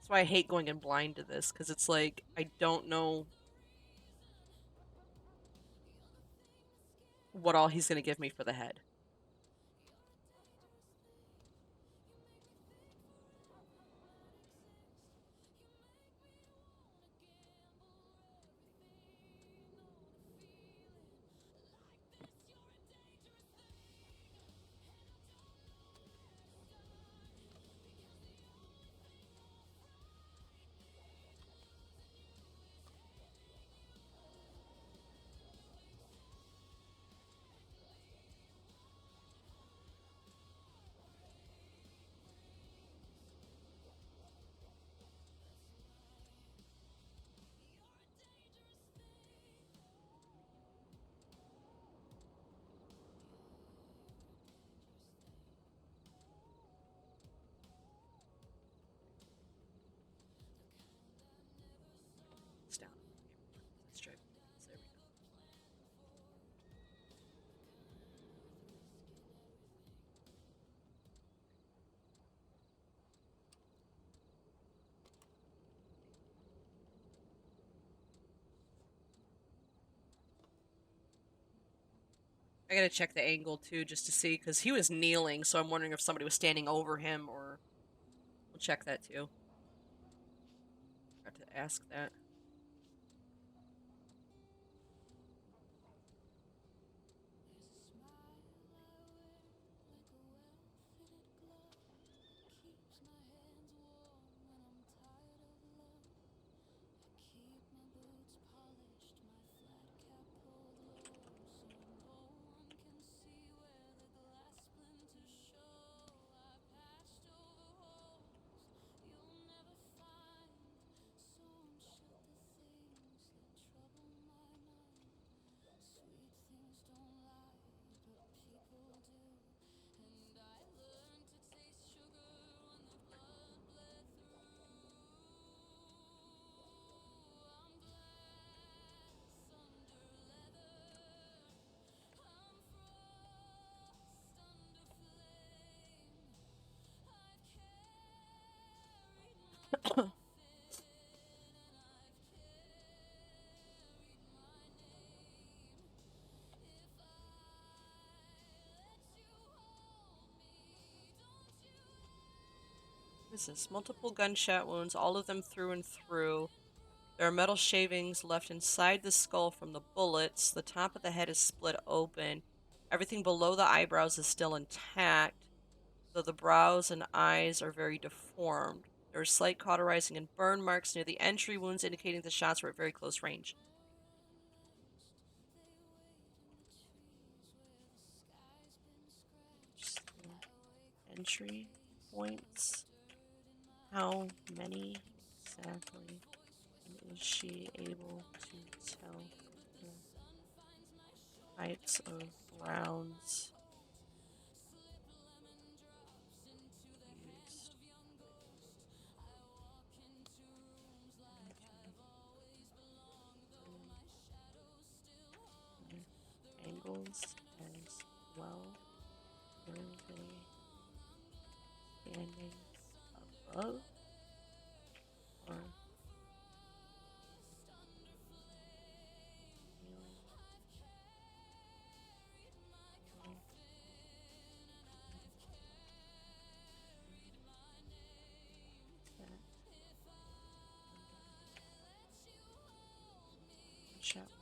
That's why I hate going in blind to this, because it's like I don't know what all he's gonna give me for the head. It's down. Let's try. There we go. I gotta check the angle too, just to see, because he was kneeling, so I'm wondering if somebody was standing over him, or we'll check that too. Got to ask that. This is multiple gunshot wounds, all of them through and through. There are metal shavings left inside the skull from the bullets. The top of the head is split open. Everything below the eyebrows is still intact, though the brows and eyes are very deformed. There are slight cauterizing and burn marks near the entry wounds, indicating the shots were at very close range. Just the entry points. How many exactly? And is she able to tell the types of rounds used? angles as well. Were they standing above or kneeling? Kneeling that shot angles.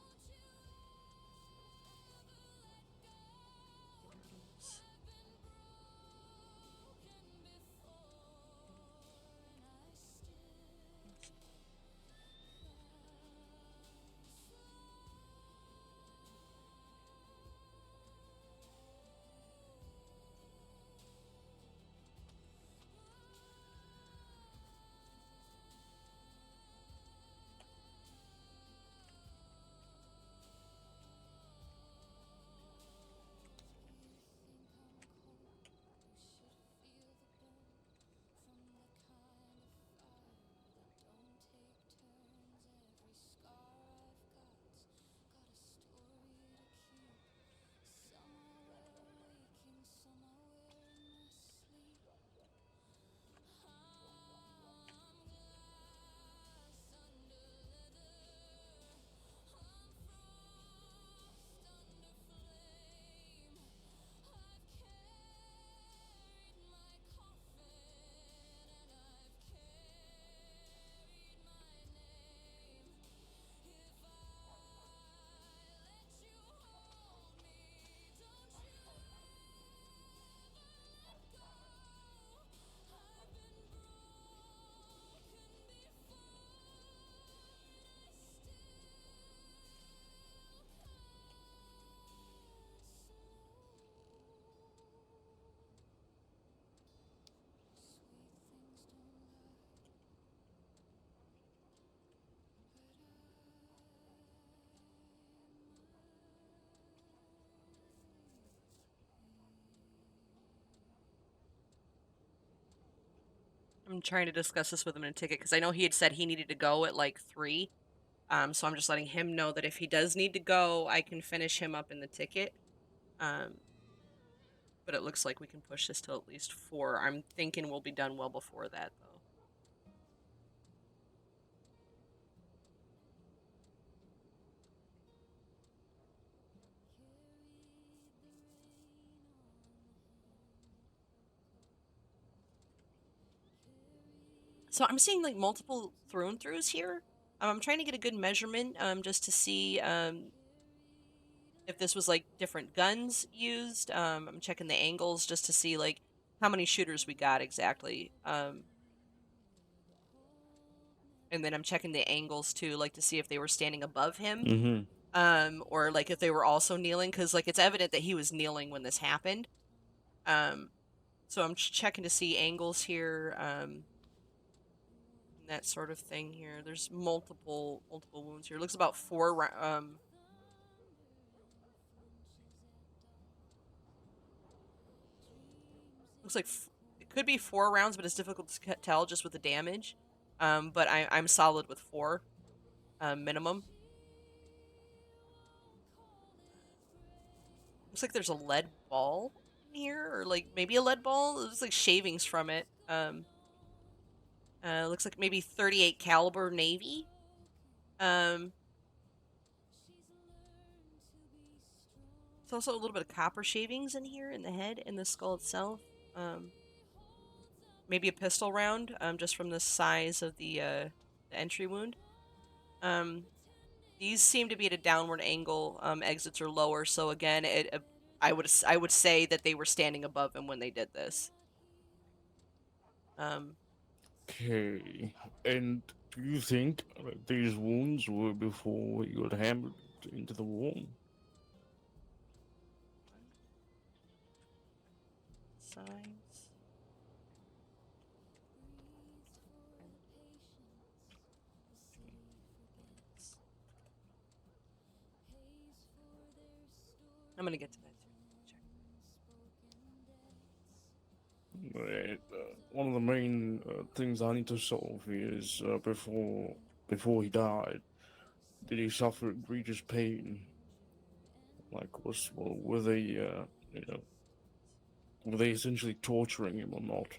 I'm trying to discuss this with him in a ticket because I know he had said he needed to go at like 3. So I'm just letting him know that if he does need to go, I can finish him up in the ticket. Um, but it looks like we can push this till at least 4. I'm thinking we'll be done well before that, though. So I'm seeing like multiple through and throughs here. I'm trying to get a good measurement, just to see if this was like different guns used. I'm checking the angles just to see like how many shooters we got exactly. And then I'm checking the angles too, like to see if they were standing above him, Mm-hmm. or like if they were also kneeling, because like it's evident that he was kneeling when this happened. Um, so I'm checking to see angles here, and that sort of thing here. There's multiple wounds here. It looks about 4. Looks like it could be 4 rounds, but it's difficult to tell just with the damage. But I'm solid with 4 minimum. Looks like there's a lead ball in here, or like maybe a lead ball. It looks like shavings from it. Looks like maybe 38 caliber navy. Um, there's also a little bit of copper shavings in here in the head and the skull itself. Um, maybe a pistol round. Just from the size of the entry wound. Um, these seem to be at a downward angle. Exits are lower, so again, I would say that they were standing above him when they did this. Um, Okay. And do you think these wounds were before he got hammered into the wall? size. I'm gonna get to that too. Check. Right. One of the main things I need to solve is before he died, did he suffer egregious pain? Like, were they, you know, were they essentially torturing him or not?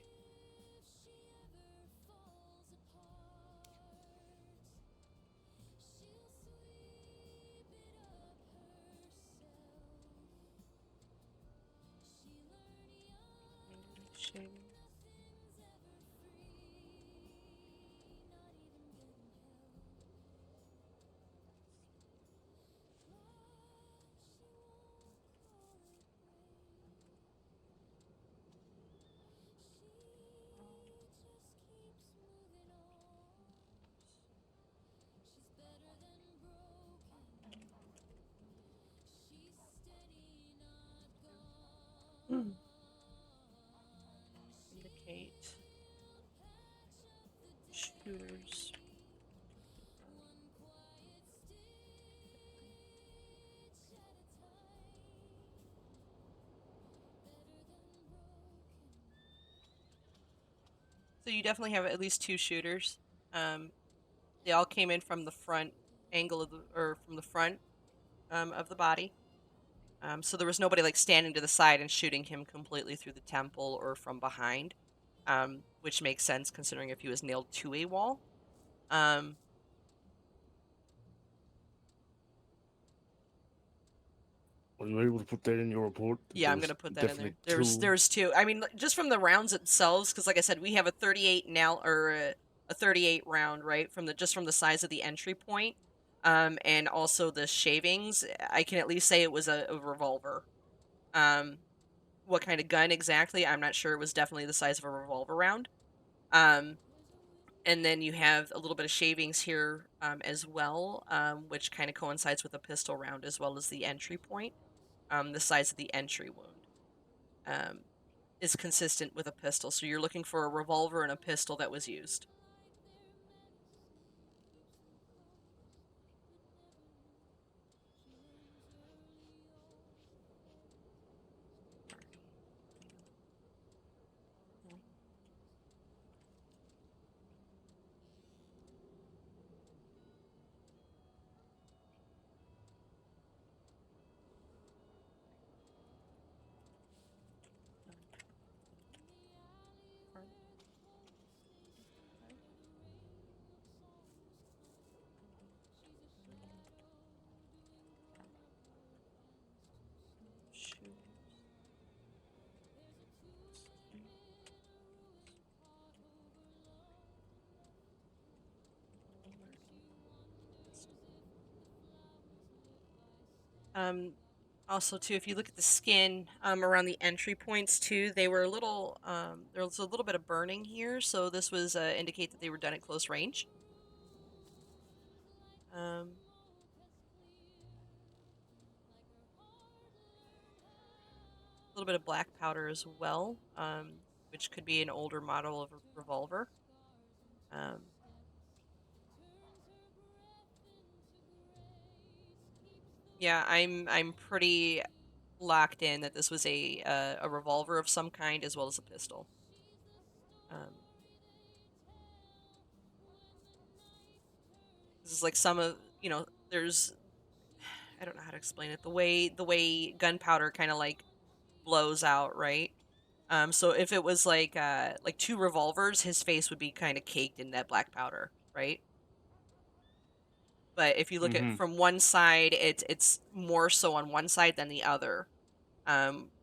Shaving. Indicate shooters. So you definitely have at least two shooters. Um, they all came in from the front angle of the, or from the front of the body. So there was nobody like standing to the side and shooting him completely through the temple or from behind, which makes sense considering if he was nailed to a wall. Um, Were you able to put that in your report? That yeah, there I'm was gonna put that in definitely there. There's two. there's two. I mean, just from the rounds themselves, because like I said, we have a 38 now or a 38 round, right? From the just from the size of the entry point, and also the shavings. I can at least say it was a revolver. Um, what kind of gun exactly? I'm not sure. It was definitely the size of a revolver round. Um, and then you have a little bit of shavings here as well, which kind of coincides with a pistol round as well as the entry point. The size of the entry wound um, is consistent with a pistol. So you're looking for a revolver and a pistol that was used. Um, Also, too, if you look at the skin around the entry points too, they were a little there was a little bit of burning here, so this was indicate that they were done at close range. Um, a little bit of black powder as well, which could be an older model of a revolver. Um, yeah, I'm pretty locked in that this was a revolver of some kind as well as a pistol. Um, this is like some of there's I don't know how to explain it. The way gunpowder kind of like blows out, right? So if it was like two revolvers, his face would be kind of caked in that black powder, right? But if you look at Mm-hmm. from one side, it's more so on one side than the other.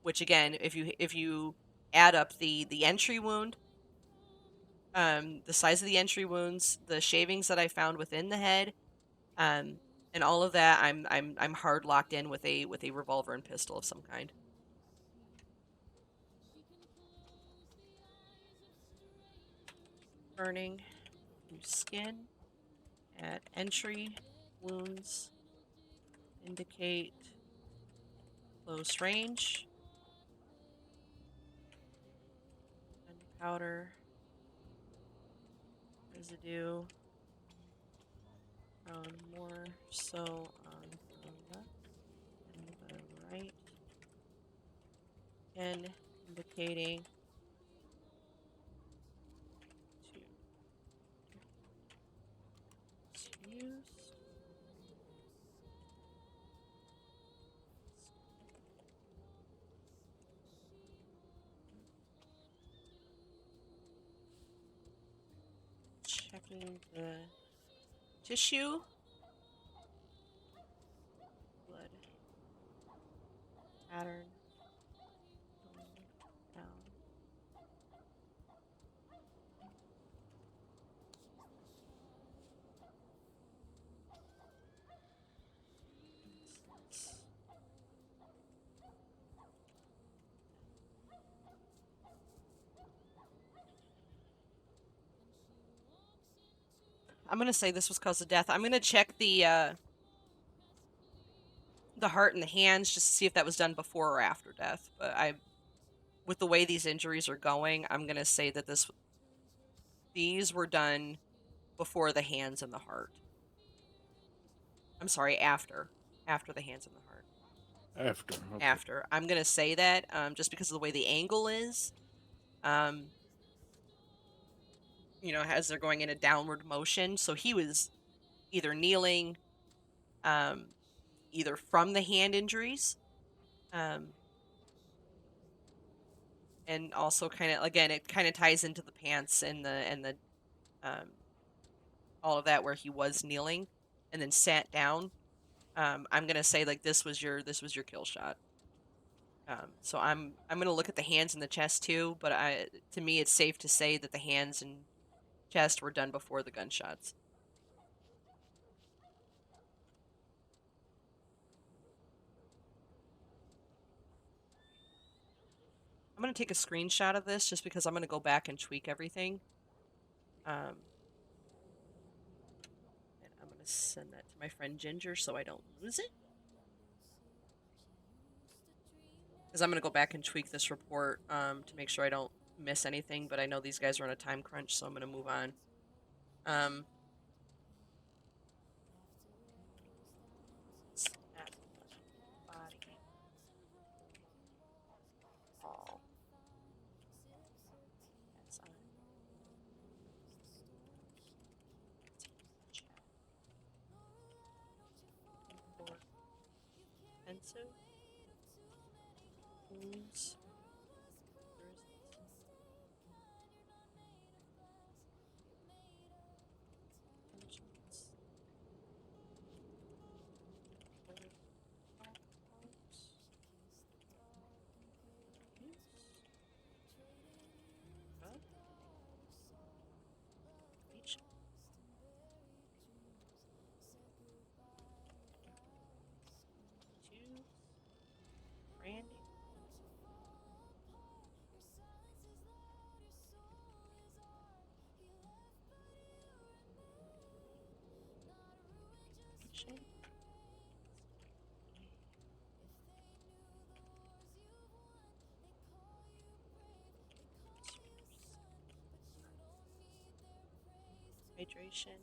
Which again, if you add up the entry wound, the size of the entry wounds, the shavings that I found within the head, um, and all of that, I'm hard locked in with a revolver and pistol of some kind. Burning through skin at entry wounds indicate close range. Gunpowder residue found more so on the left than the right, again indicating to used Clean the tissue, blood pattern going down. I'm gonna say this was cause of death. I'm gonna check the heart and the hands just to see if that was done before or after death. But with the way these injuries are going, I'm gonna say that these were done before the hands and the heart. I'm sorry, after the hands and the heart. After, okay. After. I'm gonna say that just because of the way the angle is. Um, as they're going in a downward motion. So he was either kneeling, um, either from the hand injuries, um, and also kind of again it kind of ties into the pants and the um, all of that where he was kneeling and then sat down. I'm gonna say like this was your kill shot. So I'm gonna look at the hands and the chest too, but to me it's safe to say that the hands and chest were done before the gunshots. I'm gonna take a screenshot of this just because I'm gonna go back and tweak everything. Um, and I'm gonna send that to my friend Ginger so I don't lose it. Because I'm gonna go back and tweak this report to make sure I don't miss anything. But I know these guys are on a time crunch, so I'm gonna move on. Um, at body all as on chat for offensive wounds, bruises, punches, or marks, use of each to branding, action, hydration,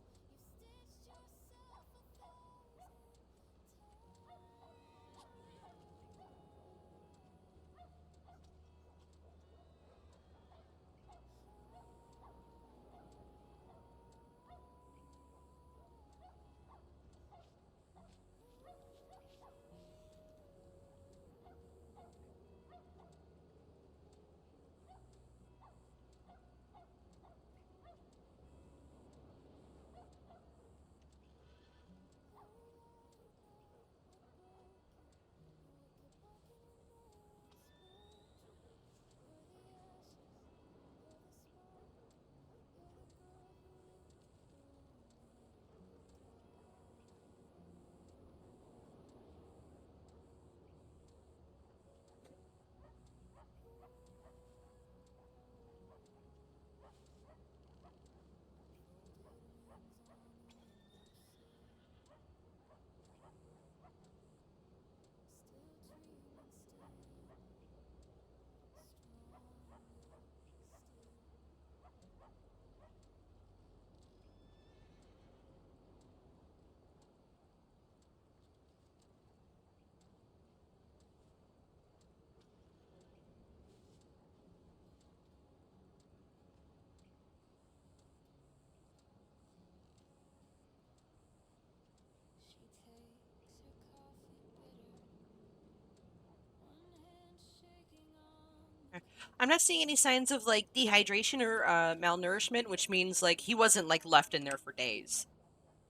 I'm not seeing any signs of like dehydration or malnourishment, which means like he wasn't like left in there for days.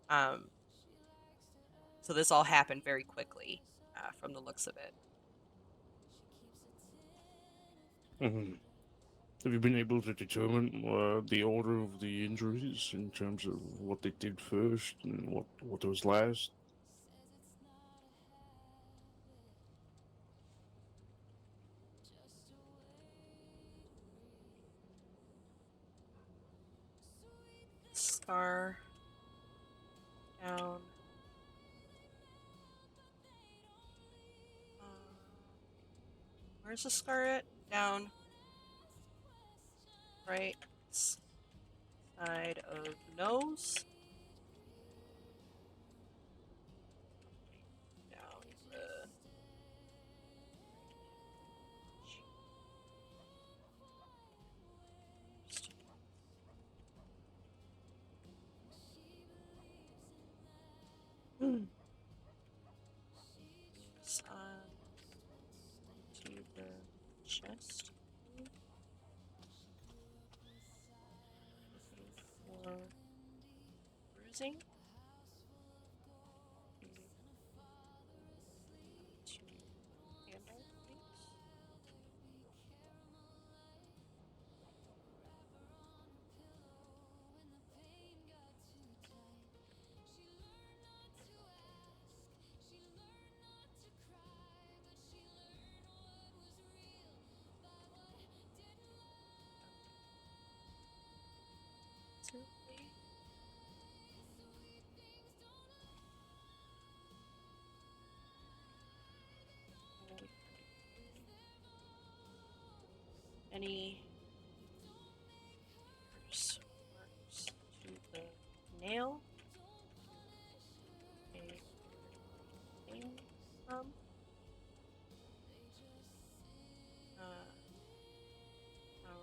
Um, so this all happened very quickly, from the looks of it. Mhm. Have you been able to determine the order of the injuries in terms of what they did first and what was last? Scar down. Where's the scar at? Down right side of nose. Down the on to the chest. Looking for bruising. To handle, please. Simply. Any marks to the nail. A thing from uh, how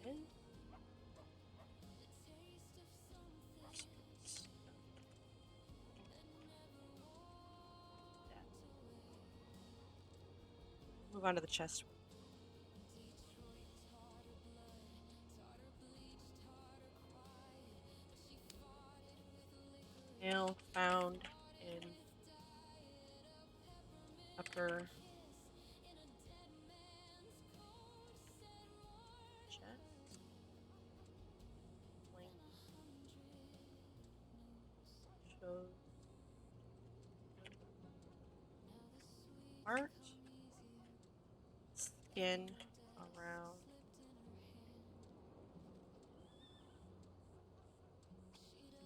in move on to the chest. Nail found in upper chest. Length shows heart. Skin around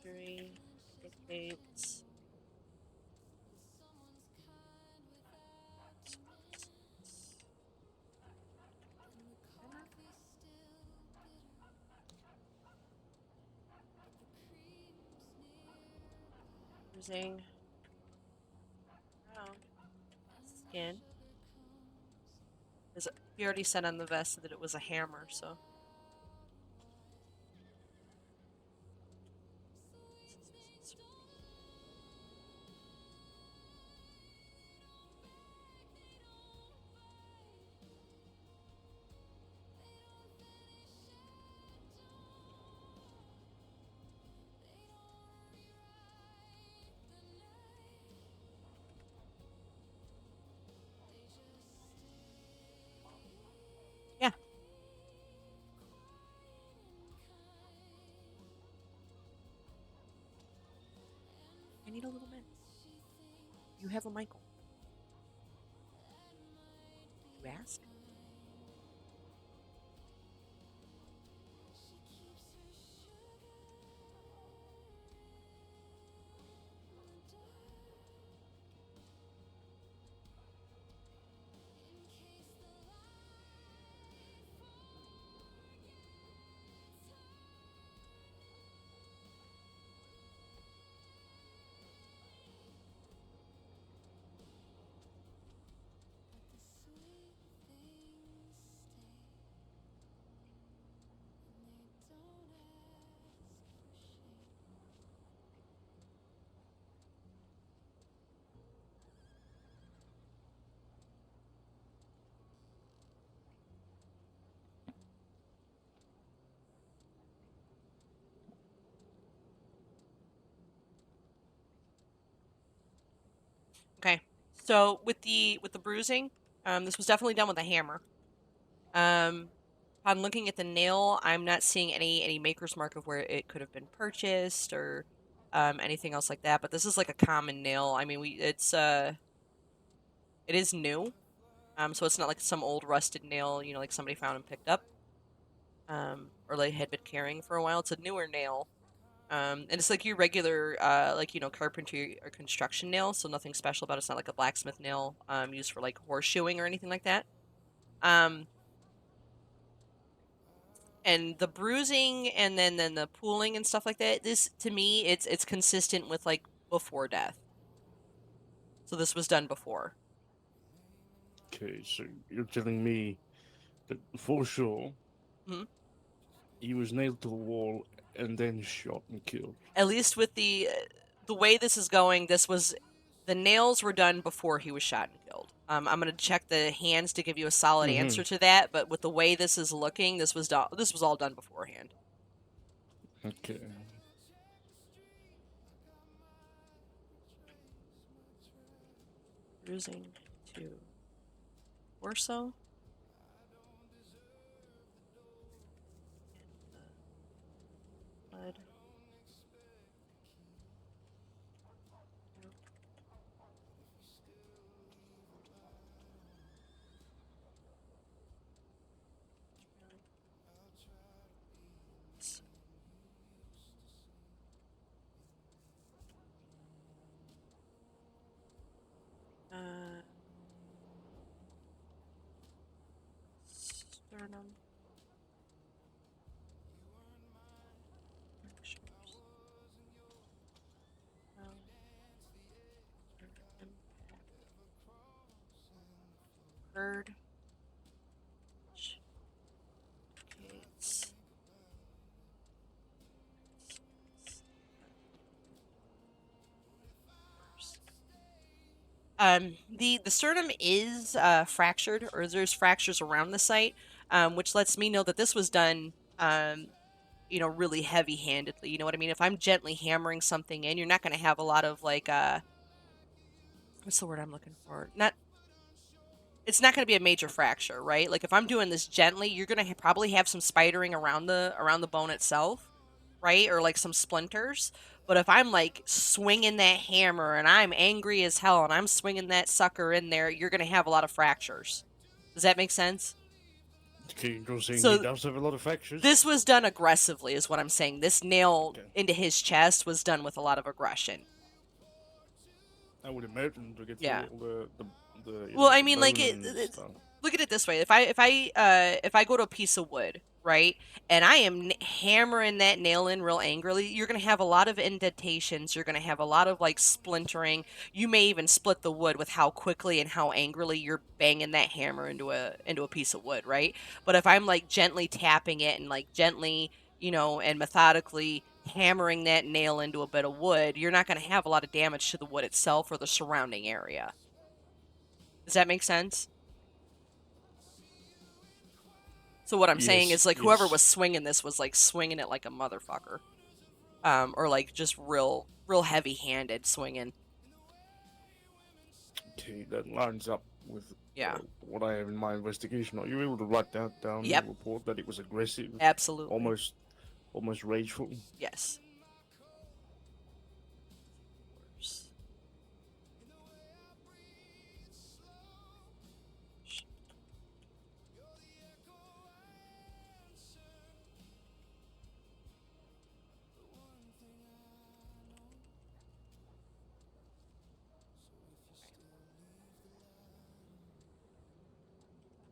injury indicates bruising around skin. Because he already said on the vest that it was a hammer, so. Yeah, I need a little bit. You have a Michael. You ask? So with the bruising, this was definitely done with a hammer. Um, upon looking at the nail, I'm not seeing any maker's mark of where it could have been purchased or anything else like that. But this is like a common nail. I mean, it is new. So it's not like some old rusted nail, like somebody found and picked up, or like had been carrying for a while. It's a newer nail. And it's like your regular, like, carpentry or construction nail, so nothing special about it. It's not like a blacksmith nail, used for like horseshoeing or anything like that. Um, and the bruising and then the pooling and stuff like that. This to me, it's consistent with like before death. So this was done before. Okay, so you're telling me that for sure Mhm. he was nailed to the wall and then shot and killed. At least with the way this is going, the nails were done before he was shot and killed. I'm gonna check the hands to give you a solid Mm-hmm. answer to that, but with the way this is looking, this was all done beforehand. Okay. Bruising to torso and the blood. Uh, Sternum. Fractures. Impact occurred. Which indicates the sternum is fractured, or there's fractures around the site, which lets me know that this was done, really heavy-handedly. You know what I mean? If I'm gently hammering something in, you're not going to have a lot of like what's the word I'm looking for? Not It's not going to be a major fracture, right? Like if I'm doing this gently, you're going to probably have some spidering around the bone itself, right? Or like some splinters. But if I'm like swinging that hammer and I'm angry as hell and I'm swinging that sucker in there, you're going to have a lot of fractures. Does that make sense? Okay, you're saying he So does have a lot of fractures? this was done aggressively is what I'm saying. This nail Okay. into his chest was done with a lot of aggression. I would imagine to get through Yeah. all the Well, I the mean, like bone and stuff. look at it this way: if I go to a piece of wood, right, and I am hammering that nail in real angrily, you're gonna have a lot of indentations. You're gonna have a lot of like splintering. You may even split the wood with how quickly and how angrily you're banging that hammer into a piece of wood, right? But if I'm like gently tapping it and like gently, and methodically hammering that nail into a bit of wood, you're not gonna have a lot of damage to the wood itself or the surrounding area. Does that make sense? So what I'm saying Yes, is like whoever yes. was swinging this was like swinging it like a motherfucker, or like just real heavy handed swinging. Okay, that lines up with Yeah. what I have in my investigation. Are you able to write that down in your Yep. report that it was aggressive, Absolutely. almost almost rageful? Yes.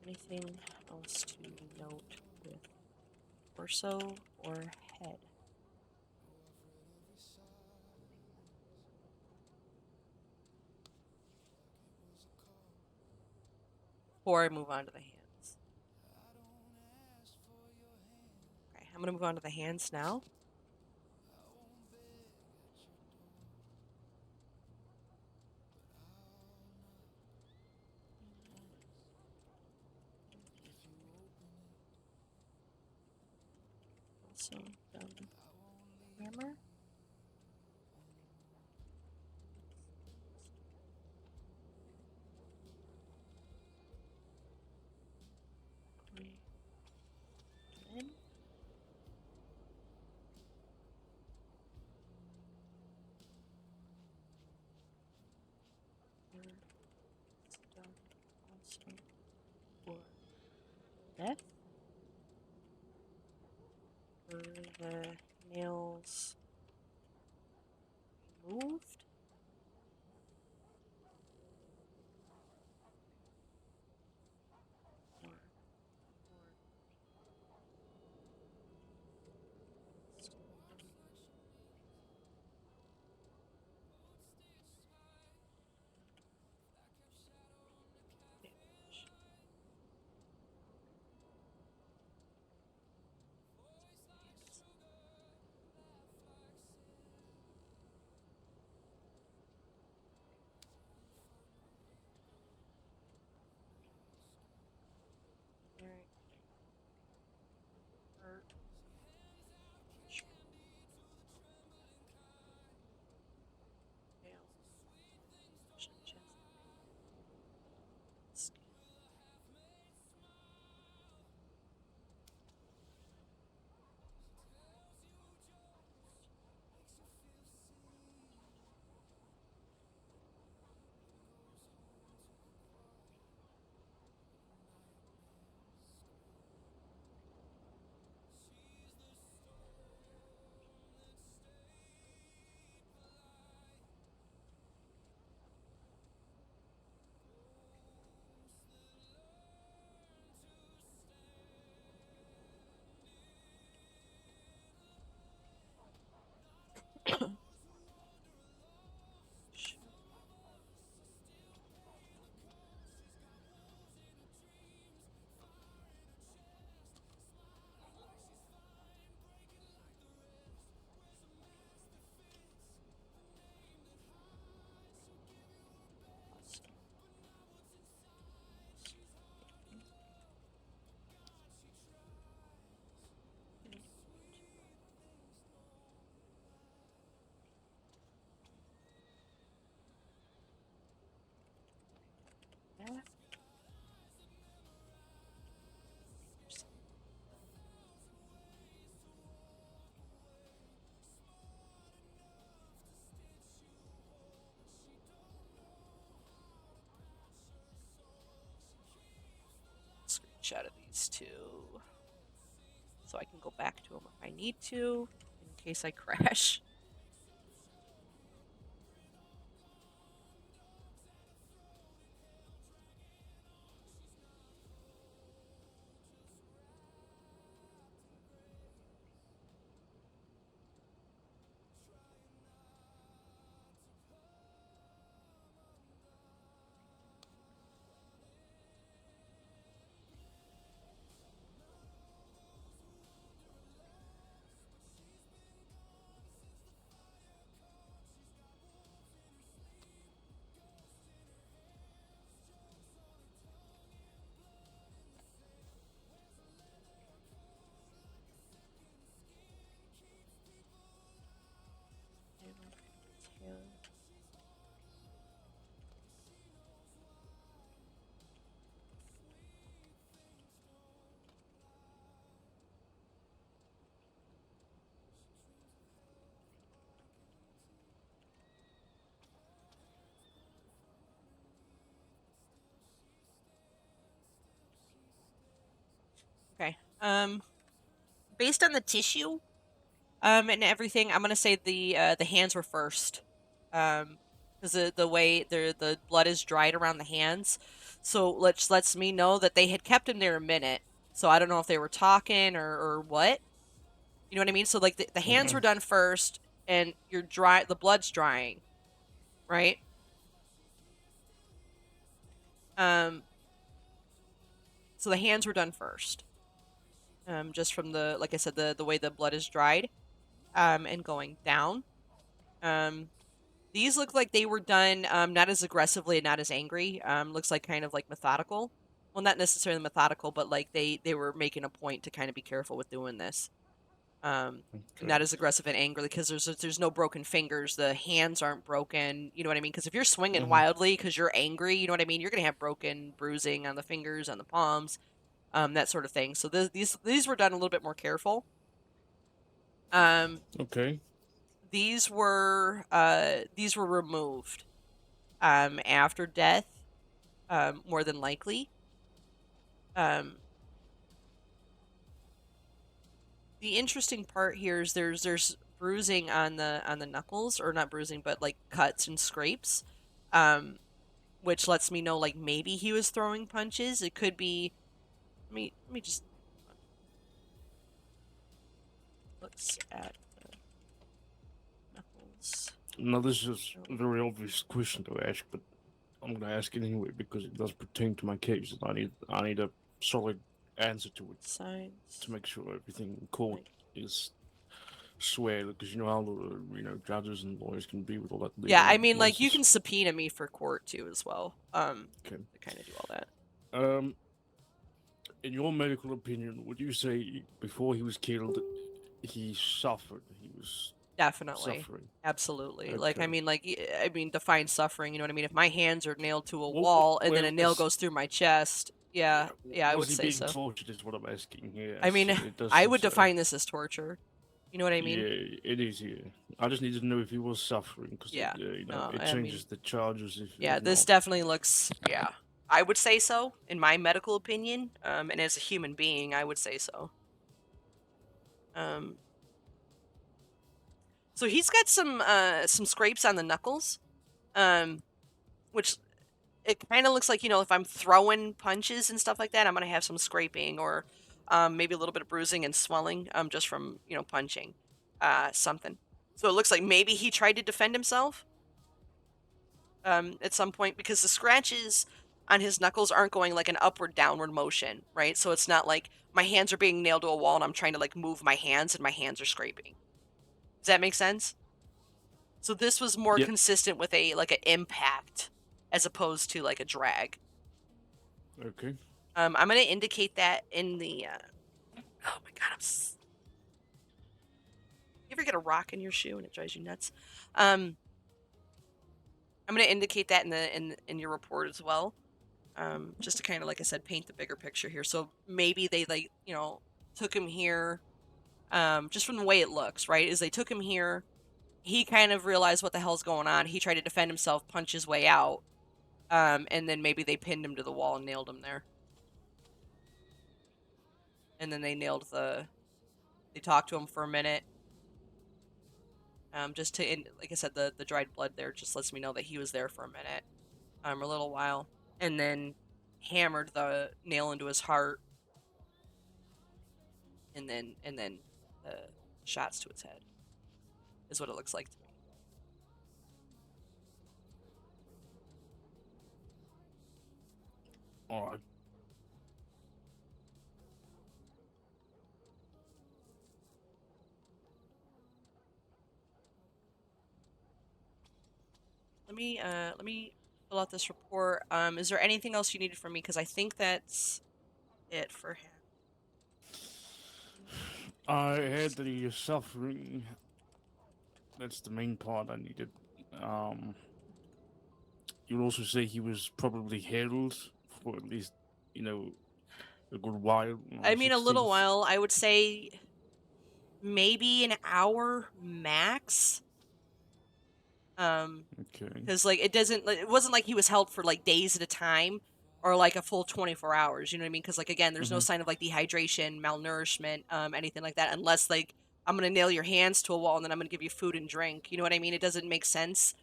Anything else to note with torso or head before I move on to the hands? Okay, I'm gonna move on to the hands now. Also done hammer. death. Were the nails removed? Or, or damage? Alright. Hurt. Nail. Chest. Skin. Yeah. Screenshot of these two so I can go back to them if I need to in case I crash. Okay. Based on the tissue, and everything, I'm gonna say the hands were first. Because the way the blood is dried around the hands, so lets me know that they had kept him there a minute. So I don't know if they were talking or what. You know what I mean? So like the hands Mm-hmm. were done first, and the blood's drying, right? Um, so the hands were done first. Just from the like I said, the way the blood is dried, and going down. Um, These look like they were done not as aggressively and not as angry. Looks like kind of like methodical. Well, not necessarily methodical, but like they were making a point to kind of be careful with doing this. Um, Okay. Not as aggressive and angry because there's no broken fingers. The hands aren't broken. You know what I mean? Because if you're swinging Mm-hmm. wildly because you're angry, you know what I mean. You're gonna have broken bruising on the fingers, on the palms, that sort of thing. So these were done a little bit more careful. Um, Okay. these were removed after death, more than likely. Um, The interesting part here is there's bruising on the knuckles, or not bruising, but like cuts and scrapes, um, which lets me know like maybe he was throwing punches. It could be. Let me just looks at the knuckles. Now, this is a No very obvious question to ask, but I'm going to ask it anyway because it does pertain to my case, and I need a solid answer to it to signs make sure everything in court like. is square. Because you know how judges and lawyers can be with all that Yeah, legal I mean, like you nonsense. can subpoena me for court too as well. Okay. To kind of do all that. Um, in your medical opinion, would you say before he was killed, he suffered? He was Definitely. suffering. Absolutely. Like, I Okay. mean, I mean, define suffering, you know what I mean? If my hands are nailed to a Well, wall and then well, a nail goes through my chest, yeah, yeah. yeah, I Was would he say being so. tortured? Is what I'm asking. I Yes, mean, it does I seem would so. define this as torture. You know what I mean? Yeah, it is. Yeah, I just needed to know if he was suffering because Yeah. No, it I mean, changes the charges yeah, if this not. definitely looks, yeah. I would say so, in my medical opinion. And as a human being, I would say so. Um, so he's got some scrapes on the knuckles. Um, which it kind of looks like, if I'm throwing punches and stuff like that, I'm gonna have some scraping, or maybe a little bit of bruising and swelling, just from punching something. So it looks like maybe he tried to defend himself at some point, because the scratches on his knuckles aren't going like an upward downward motion, right? So it's not like my hands are being nailed to a wall and I'm trying to like move my hands and my hands are scraping. Does that make sense? So this was more Yep. consistent with a like an impact as opposed to like a drag. Okay. I'm going to indicate that in the. Oh my god! You ever get a rock in your shoe and it drives you nuts? Um, I'm going to indicate that in your report as well. Just to kind of, like I said, paint the bigger picture here. So maybe they like took him here. Just from the way it looks, right? Is they took him here. He kind of realized what the hell's going on. He tried to defend himself, punch his way out. And then maybe they pinned him to the wall and nailed him there. And then they nailed the. They talked to him for a minute. Just to, like I said, the dried blood there just lets me know that he was there for a minute, a little while, and then hammered the nail into his heart, and then the shots to his head is what it looks like to me. All right. Let me fill out this report. Is there anything else you needed from me? Because I think that's it for him. I had that he is suffering. That's the main part I needed. Um, you'd also say he was probably held for at least, you know, a good while on I the mean, a little 16th. while. I would say maybe an hour max. Um, Okay. because like it wasn't like he was held for like days at a time, or like a full 24 hours, you know what I mean? Because like, again, there's no Mm-hmm. sign of like dehydration, malnourishment, anything like that, unless like I'm gonna nail your hands to a wall and then I'm gonna give you food and drink, you know what I mean? It doesn't make sense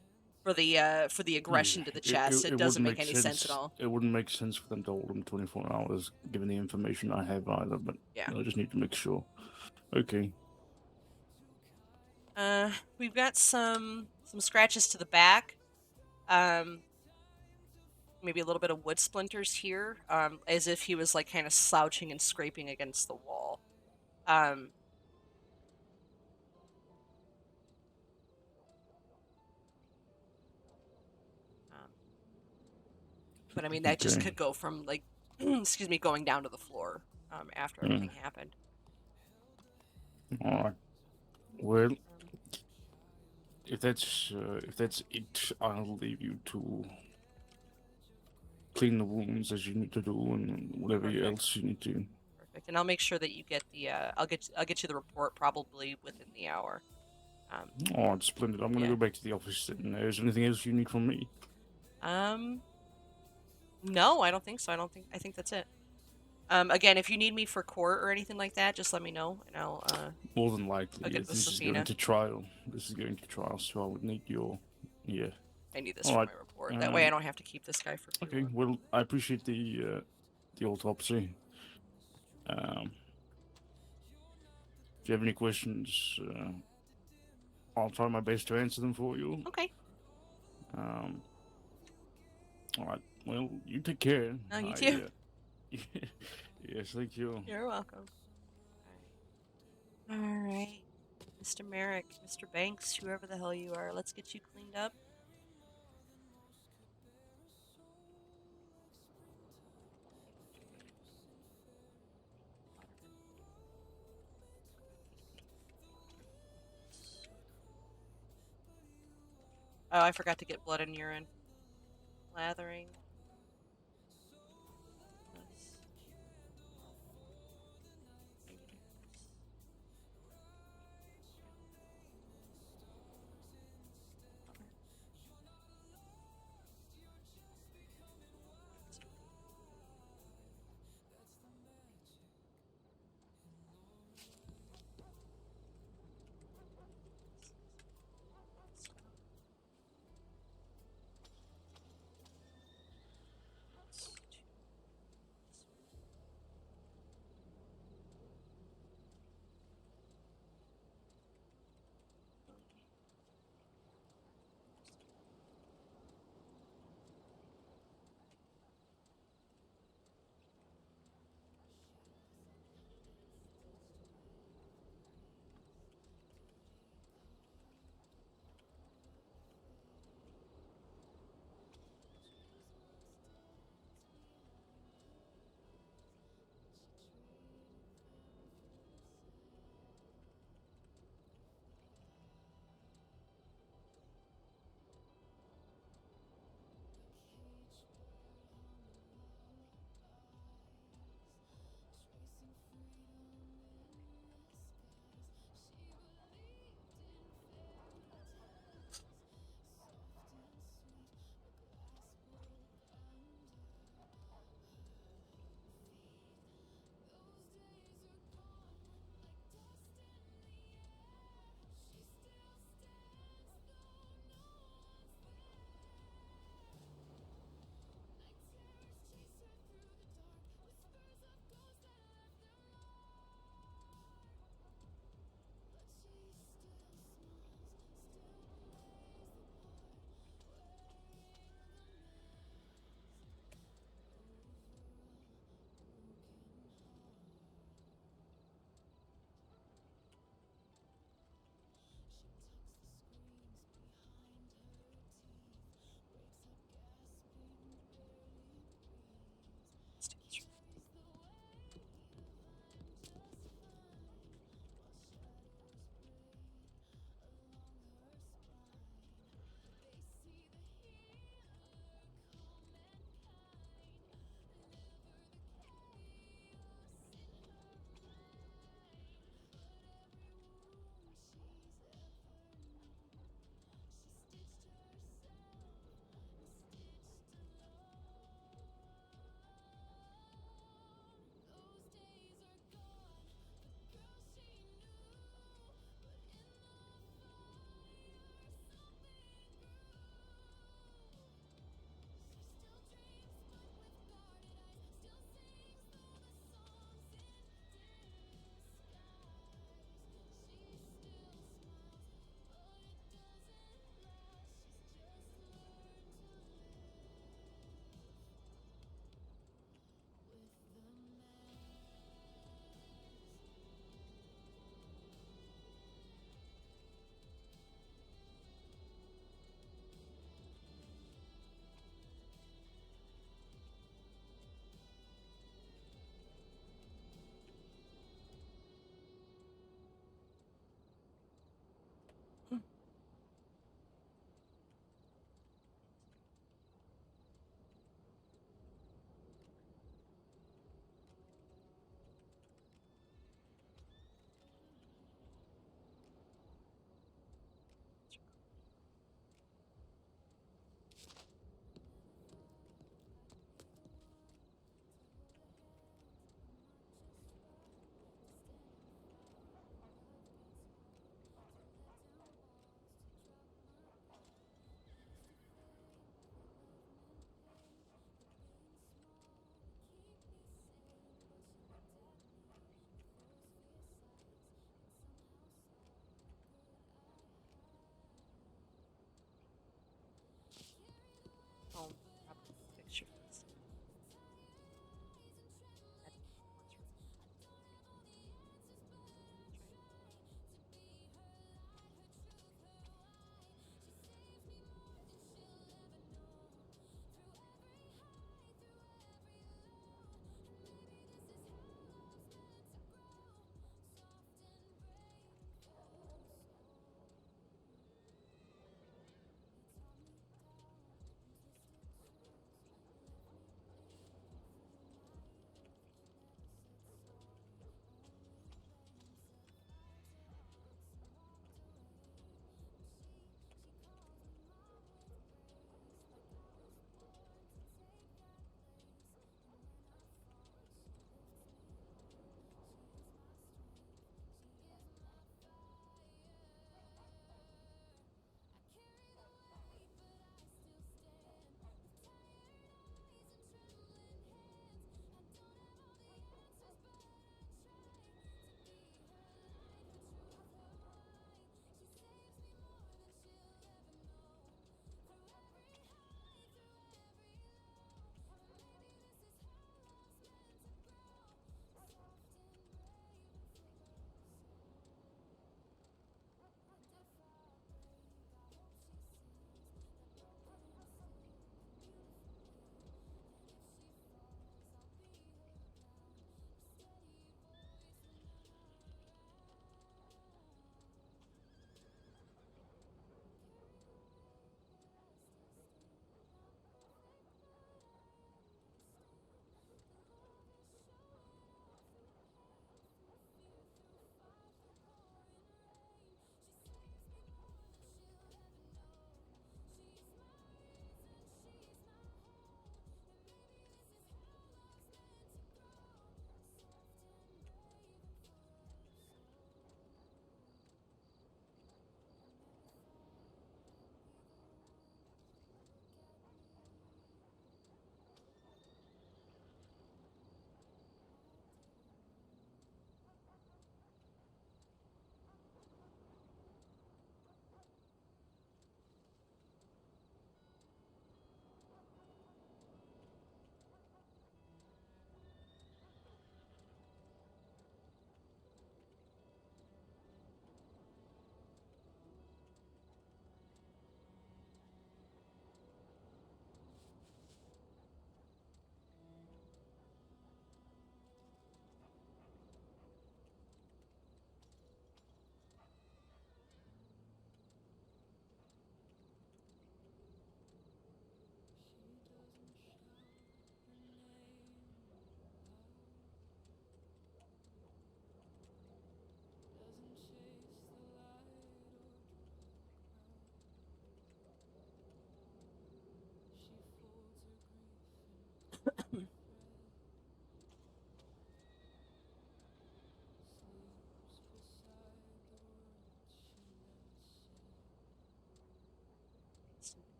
for the Yeah, aggression to the chest. It it doesn't wouldn't make make any sense at sense. all. It wouldn't make sense for them to hold him 24 hours, given the information I have either. But Yeah. I just need to make sure. Okay. We've got some scratches to the back. um Maybe a little bit of wood splinters here, as if he was like kind of slouching and scraping against the wall. um um, But I mean, that just Okay. could go from like, excuse me, going down to the floor after Mm. everything happened. All right. Well, Um, if that's it, I'll leave you to clean the wounds as you need to do, and whatever Perfect, else you need to. perfect. And I'll make sure that you get the. I'll get you the report probably within the hour. Um, All right, splendid. I'm gonna yeah. go back to the office. And is there anything else you need from me? Um, no, I don't think so. I think that's it. Again, if you need me for court or anything like that, just let me know, and More than I'll likely, get yes. the This is going subpoena. to trial. This is going to trial, so I would need your. Yeah. I need this All for right. my report. That way, I Um. don't have to keep this guy for too Okay. long. Well, I appreciate the autopsy. Um. If you have any questions, I'll try my best to answer them for you. Okay. Um. All right. Well, you take care. No, you too. I. Yes, thank you. You're welcome. All right, Mr. Merrick, Mr. Banks, whoever the hell you are, let's get you cleaned up. Oh, I forgot to get blood and urine. Lathering. Plus.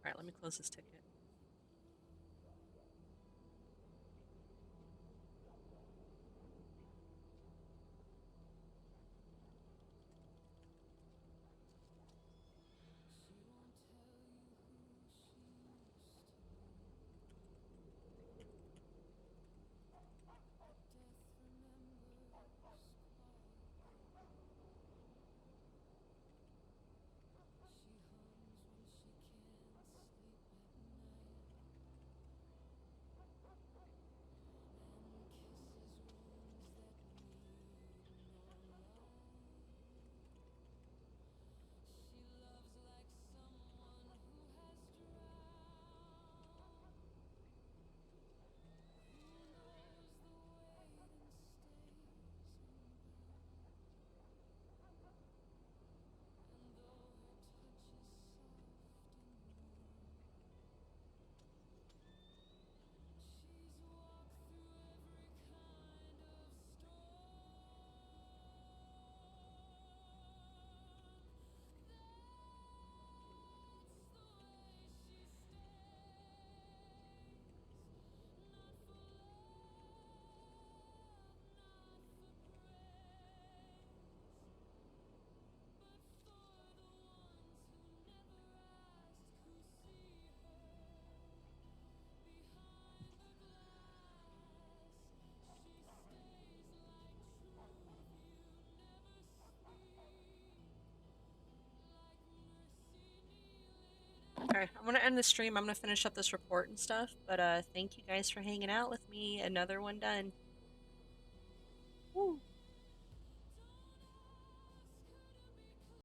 All right, let me close this ticket. Okay, I'm gonna end the stream. I'm gonna finish up this report and stuff. But thank you guys for hanging out with me. Another one done. Woo.